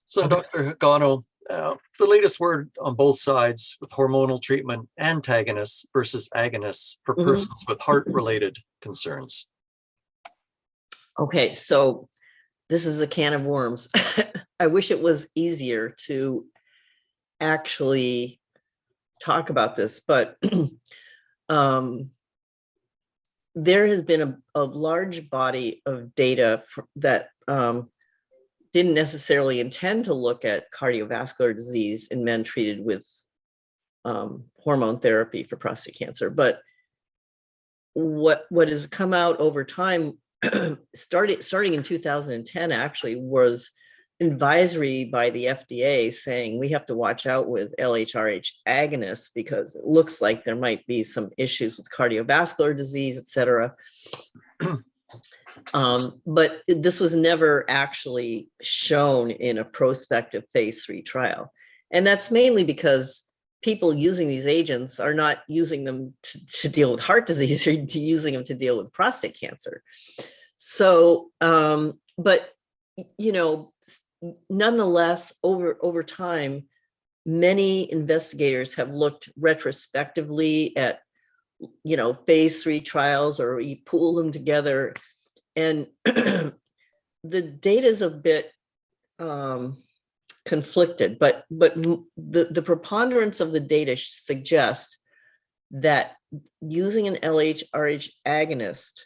So Dr. Higano, the latest word on both sides with hormonal treatment, antagonists versus agonists for persons with heart-related concerns. Okay, so this is a can of worms. I wish it was easier to actually talk about this, but there has been a large body of data that didn't necessarily intend to look at cardiovascular disease in men treated with hormone therapy for prostate cancer. But what has come out over time starting in 2010, actually, was advisory by the FDA saying we have to watch out with LHRH agonists because it looks like there might be some issues with cardiovascular disease, et cetera. But this was never actually shown in a prospective phase 3 trial. And that's mainly because people using these agents are not using them to deal with heart disease, or using them to deal with prostate cancer. So, but, you know, nonetheless, over time, many investigators have looked retrospectively at, you know, phase 3 trials, or you pool them together, and the data is a bit conflicted, but the preponderance of the data suggests that using an LHRH agonist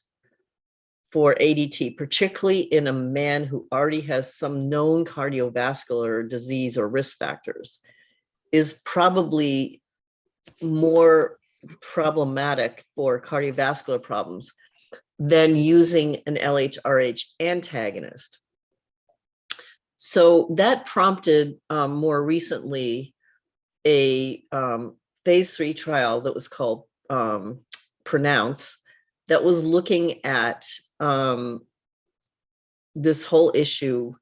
for ADT, particularly in a man who already has some known cardiovascular disease or risk factors, is probably more problematic for cardiovascular problems than using an LHRH antagonist. So that prompted more recently a phase 3 trial that was called Pronounce, that was looking at this whole issue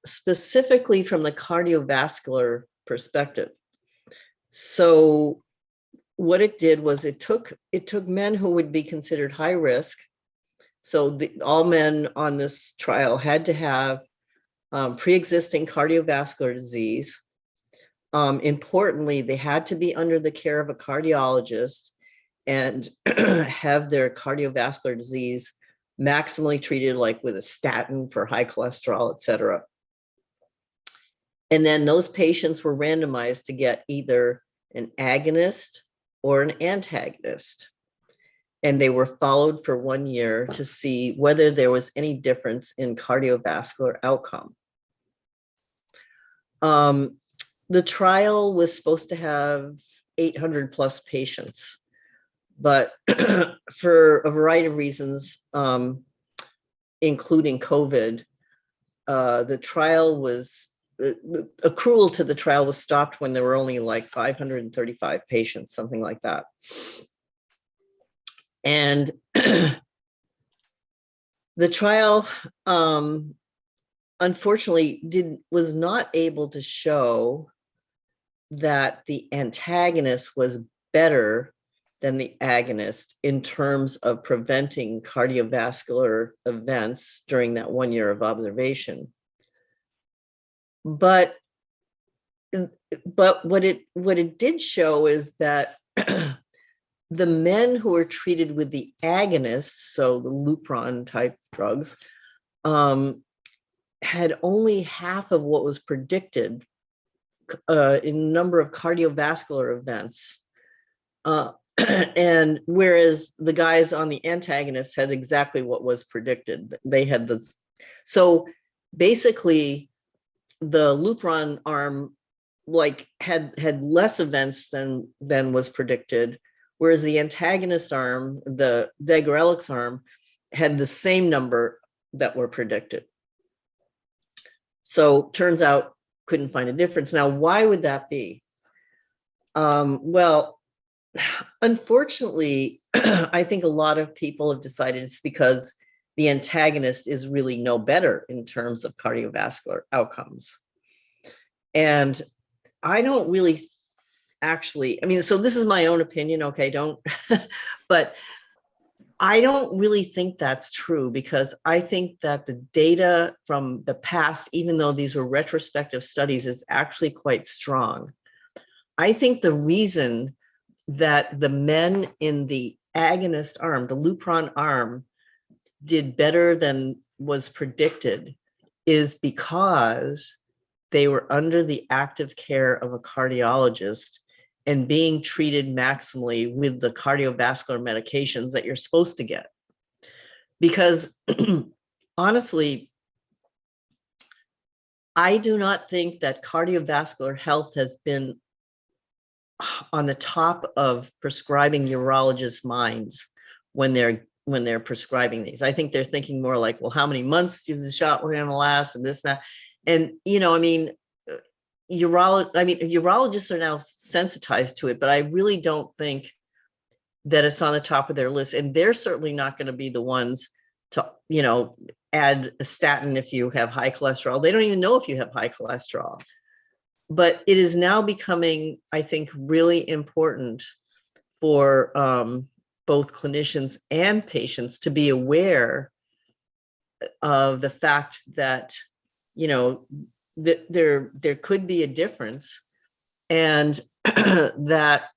specifically from the cardiovascular perspective. So what it did was it took men who would be considered high risk. So all men on this trial had to have pre-existing cardiovascular disease. Importantly, they had to be under the care of a cardiologist and have their cardiovascular disease maximally treated, like with a statin for high cholesterol, et cetera. And then those patients were randomized to get either an agonist or an antagonist. And they were followed for 1 year to see whether there was any difference in cardiovascular outcome. The trial was supposed to have 800 plus patients, but for a variety of reasons, including COVID, the trial was, accrual to the trial was stopped when there were only like 535 patients, something like that. And the trial, unfortunately, was not able to show that the antagonist was better than the agonist in terms of preventing cardiovascular events during that 1 year of observation. But what it did show is that the men who were treated with the agonists, so the Lupron type drugs, had only half of what was predicted in number of cardiovascular events. And whereas the guys on the antagonists had exactly what was predicted. They had this. So basically, the Lupron arm had less events than was predicted, whereas the antagonist arm, the degarelix arm, had the same number that were predicted. So turns out, couldn't find a difference. Now, why would that be? Well, unfortunately, I think a lot of people have decided it's because the antagonist is really no better in terms of cardiovascular outcomes. And I don't really actually, I mean, so this is my own opinion, okay, but I don't really think that's true, because I think that the data from the past, even though these were retrospective studies, is actually quite strong. I think the reason that the men in the agonist arm, the Lupron arm, did better than was predicted is because they were under the active care of a cardiologist and being treated maximally with the cardiovascular medications that you're supposed to get. Because honestly, I do not think that cardiovascular health has been on the top of prescribing urologists' minds when they're when they're prescribing these. I think they're thinking more like, well, how many months is the shot we're going to last, and this, that. And, I mean, urologists are now sensitized to it, but I really don't think that it's on the top of their list. And they're certainly not going to be the ones to, add a statin if you have high cholesterol. They don't even know if you have high cholesterol. But it is now becoming, I think, really important for both clinicians and patients to be aware of the fact that, that there could be a difference, and that,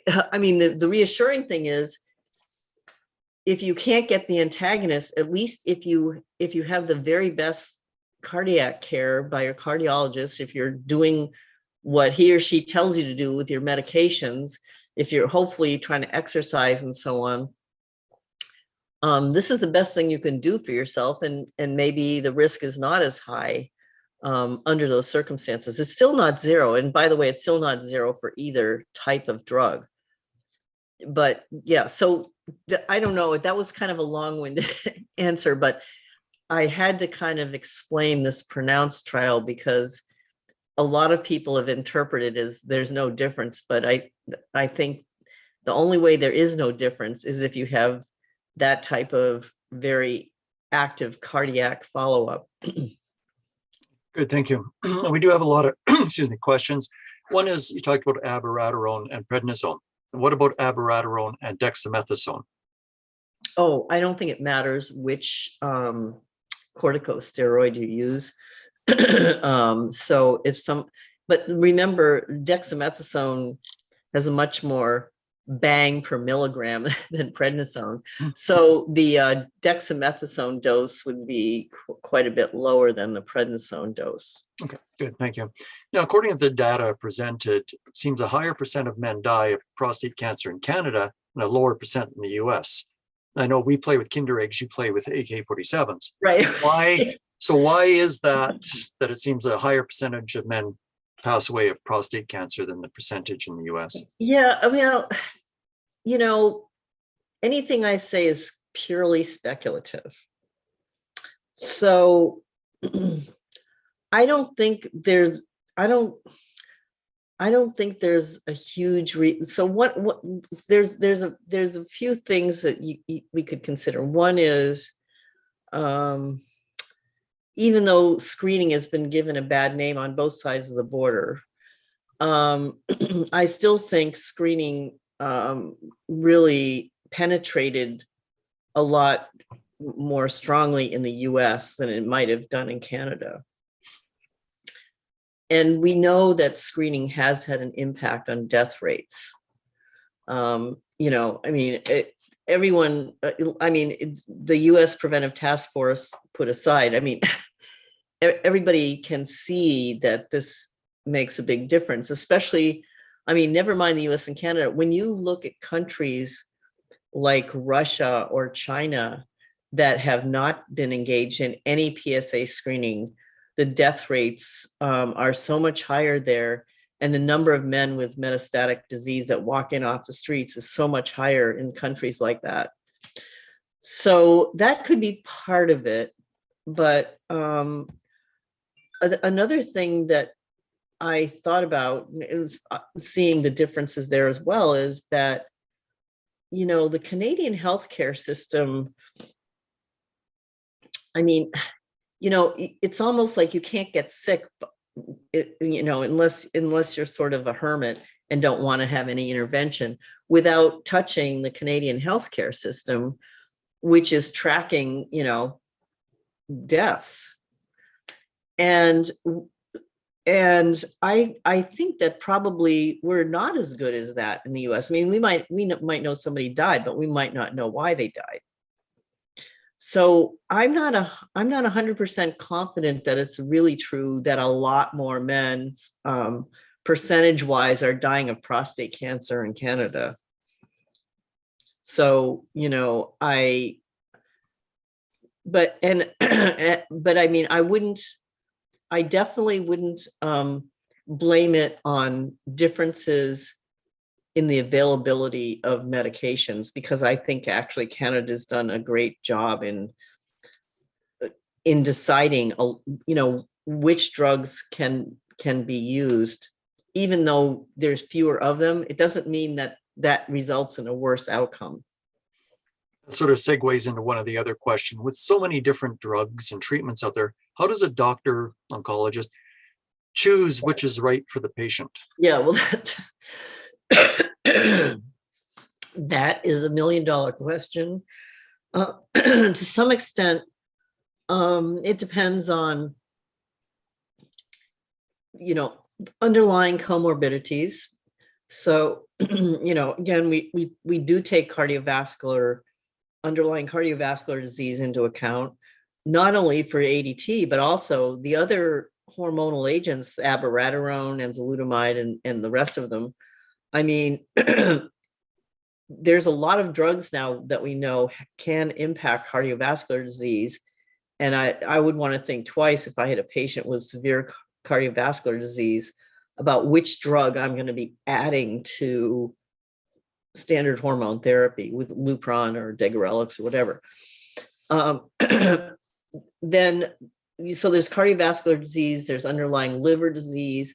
I mean, the reassuring thing is, if you can't get the antagonist, at least if you have the very best cardiac care by your cardiologist, if you're doing what he or she tells you to do with your medications, if you're hopefully trying to exercise and so on, this is the best thing you can do for yourself, and maybe the risk is not as high under those circumstances. It's still not zero, and by the way, it's still not zero for either type of drug. But yeah, so I don't know, that was kind of a long-winded answer, but I had to kind of explain this pronounced trial because a lot of people have interpreted as there's no difference, but I think the only way there is no difference is if you have that type of very active cardiac follow-up. Good, thank you. We do have a lot of questions. One is, you talked about abiraterone and prednisone. What about abiraterone and dexamethasone? Oh, I don't think it matters which corticosteroid you use. So but remember, dexamethasone has a much more bang per milligram than prednisone. So the dexamethasone dose would be quite a bit lower than the prednisone dose. Okay, good, thank you. Now, according to the data presented, it seems a higher percent of men die of prostate cancer in Canada and a lower percent in the US. I know we play with Kinder eggs, you play with AK-47s. Right. Why? So why is that it seems a higher percentage of men pass away of prostate cancer than the percentage in the US? Yeah, I mean, anything I say is purely speculative. So I don't think there's a huge so what there's a few things that we could consider. One is, even though screening has been given a bad name on both sides of the border, I still think screening really penetrated a lot more strongly in the US than it might have done in Canada. And we know that screening has had an impact on death rates. I mean, everyone, the US Preventive Task Force put aside, I mean, everybody can see that this makes a big difference, especially, I mean, never mind the US and Canada. When you look at countries like Russia or China that have not been engaged in any PSA screening, the death rates are so much higher there, and the number of men with metastatic disease that walk in off the streets is so much higher in countries like that. So that could be part of it. But another thing that I thought about is seeing the differences there as well, is that, the Canadian healthcare system, I mean, it's almost like you can't get sick, unless you're sort of a hermit and don't want to have any intervention, without touching the Canadian healthcare system, which is tracking, deaths. And I think that probably we're not as good as that in the US. I mean, we might know somebody died, but we might not know why they died. So I'm not 100% confident that it's really true that a lot more men, percentage-wise, are dying of prostate cancer in Canada. So, but I mean, I definitely wouldn't blame it on differences in the availability of medications, because I think actually Canada's done a great job in deciding, which drugs can be used. Even though there's fewer of them, it doesn't mean that results in a worse outcome. That sort of segues into one of the other questions. With so many different drugs and treatments out there, how does a doctor, oncologist, choose which is right for the patient? Yeah, well, that is $1 million question. To some extent, it depends on, underlying comorbidities. So, again, we do take underlying cardiovascular disease into account, not only for ADT, but also the other hormonal agents, abiraterone, enzalutamide, and the rest of them. I mean, there's a lot of drugs now that we know can impact cardiovascular disease. And I would want to think twice if I had a patient with severe cardiovascular disease about which drug I'm going to be adding to standard hormone therapy with Lupron or Degarelix or whatever. Then, so there's cardiovascular disease, there's underlying liver disease,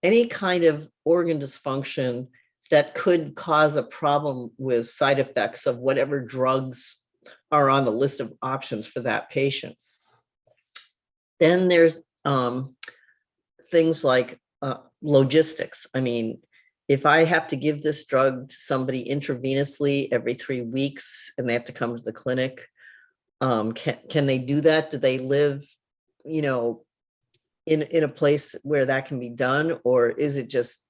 any kind of organ dysfunction that could cause a problem with side effects of whatever drugs are on the list of options for that patient. Then there's things like logistics. I mean, if I have to give this drug to somebody intravenously every 3 weeks and they have to come to the clinic, can they do that? Do they live, in a place where that can be done, or is it just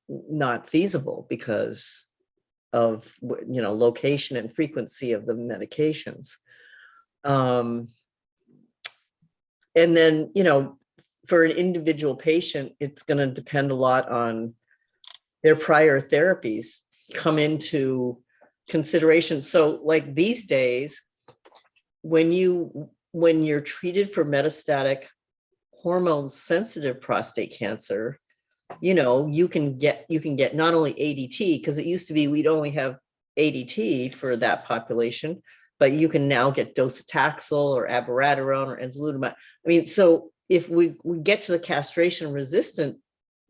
not feasible because of location and frequency of the medications? And then, for an individual patient, it's going to depend a lot on their prior therapies come into consideration. So like these days, when you're treated for metastatic hormone sensitive prostate cancer, you can get not only ADT, because it used to be we'd only have ADT for that population, but you can now get docetaxel or abiraterone or enzalutamide. I mean, so if we get to the castration resistant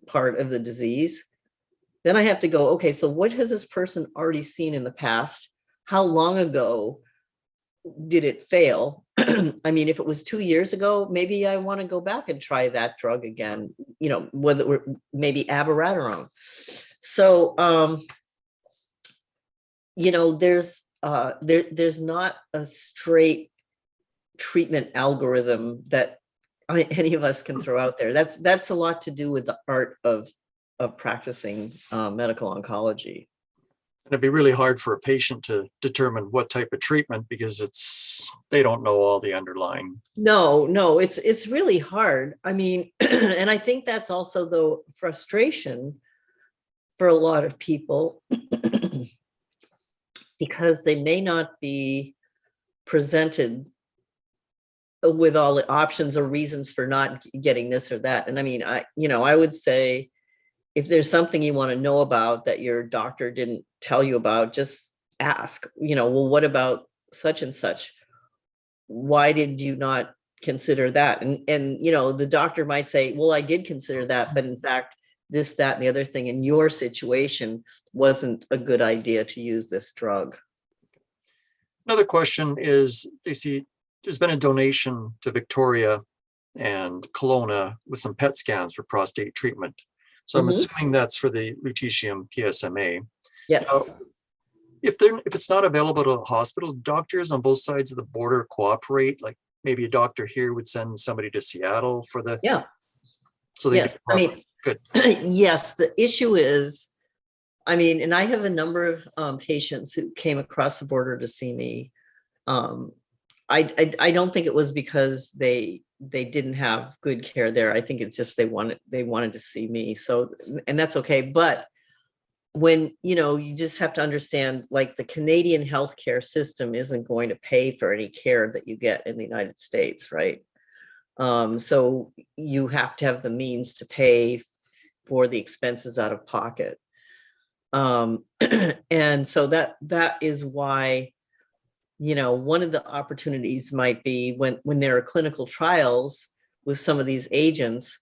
part of the disease, then I have to go, okay, so what has this person already seen in the past? How long ago did it fail? I mean, if it was 2 years ago, maybe I want to go back and try that drug again, whether maybe abiraterone. So, there's not a straight treatment algorithm that any of us can throw out there. That's a lot to do with the art of practicing medical oncology. It'd be really hard for a patient to determine what type of treatment because they don't know all the underlying. No, it's really hard. I mean, and I think that's also the frustration for a lot of people because they may not be presented with all the options or reasons for not getting this or that. And I mean, I would say, if there's something you want to know about that your doctor didn't tell you about, just ask, well, what about such and such? Why did you not consider that? And the doctor might say, well, I did consider that, but in fact, this, that, and the other thing in your situation wasn't a good idea to use this drug. Another question is, there's been a donation to Victoria and Kelowna with some PET scans for prostate treatment. So I'm assuming that's for the lutetium PSMA. Yes. If it's not available to a hospital, doctors on both sides of the border cooperate. Like maybe a doctor here would send somebody to Seattle for the. Yeah. So they. Yes. I mean, good. Yes. The issue is, and I have a number of patients who came across the border to see me. I don't think it was because they didn't have good care there. I think it's just they wanted to see me. So, and that's okay. But when, you just have to understand, like, the Canadian healthcare system isn't going to pay for any care that you get in the United States, right? So you have to have the means to pay for the expenses out of pocket. And so that is why, one of the opportunities might be when there are clinical trials with some of these agents.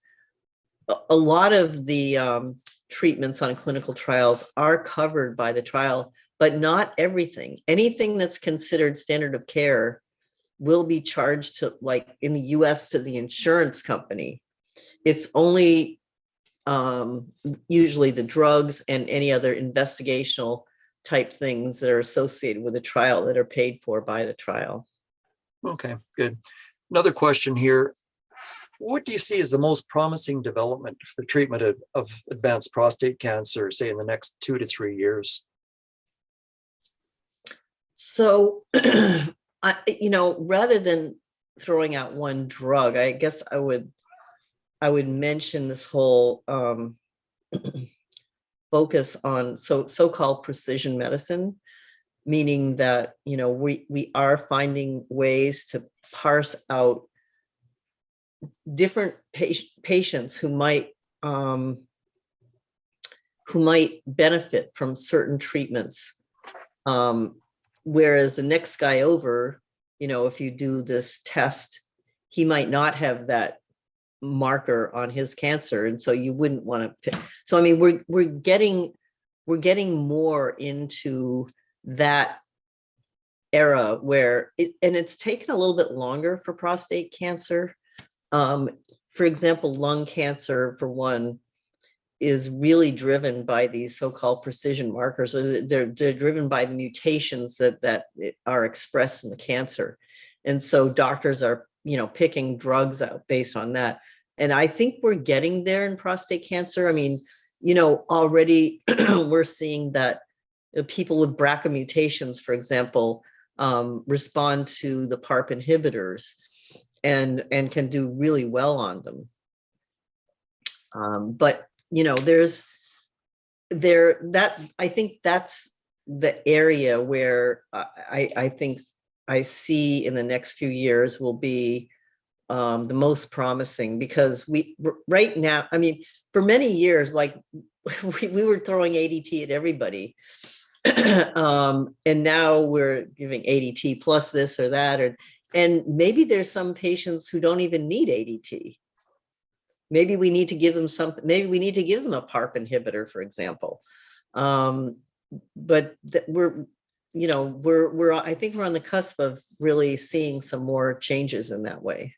A lot of the treatments on clinical trials are covered by the trial, but not everything. Anything that's considered standard of care will be charged to, like in the US, to the insurance company. It's only usually the drugs and any other investigational type things that are associated with a trial that are paid for by the trial. Okay, good. Another question here. What do you see as the most promising development for the treatment of advanced prostate cancer, say in the next 2 to 3 years? So, rather than throwing out one drug, I guess I would mention this whole focus on so-called precision medicine, meaning that we are finding ways to parse out different patients who might benefit from certain treatments, whereas the next guy over, if you do this test, he might not have that marker on his cancer, and so you wouldn't want to pick. So I mean, we're getting more into that era where it's taken a little bit longer for prostate cancer. For example, lung cancer, for one, is really driven by these so-called precision markers. They're driven by the mutations that are expressed in the cancer, and so doctors are picking drugs out based on that. And I think we're getting there in prostate cancer. I mean, already we're seeing that the people with BRCA mutations, for example, respond to the PARP inhibitors and can do really well on them. But I think that's the area where I think I see in the next few years will be the most promising, because right now, I mean, for many years, like we were throwing ADT at everybody. And now we're giving ADT plus this or that, and maybe there's some patients who don't even need ADT. Maybe we need to give them something. Maybe we need to give them a PARP inhibitor, for example. But I think we're on the cusp of really seeing some more changes in that way.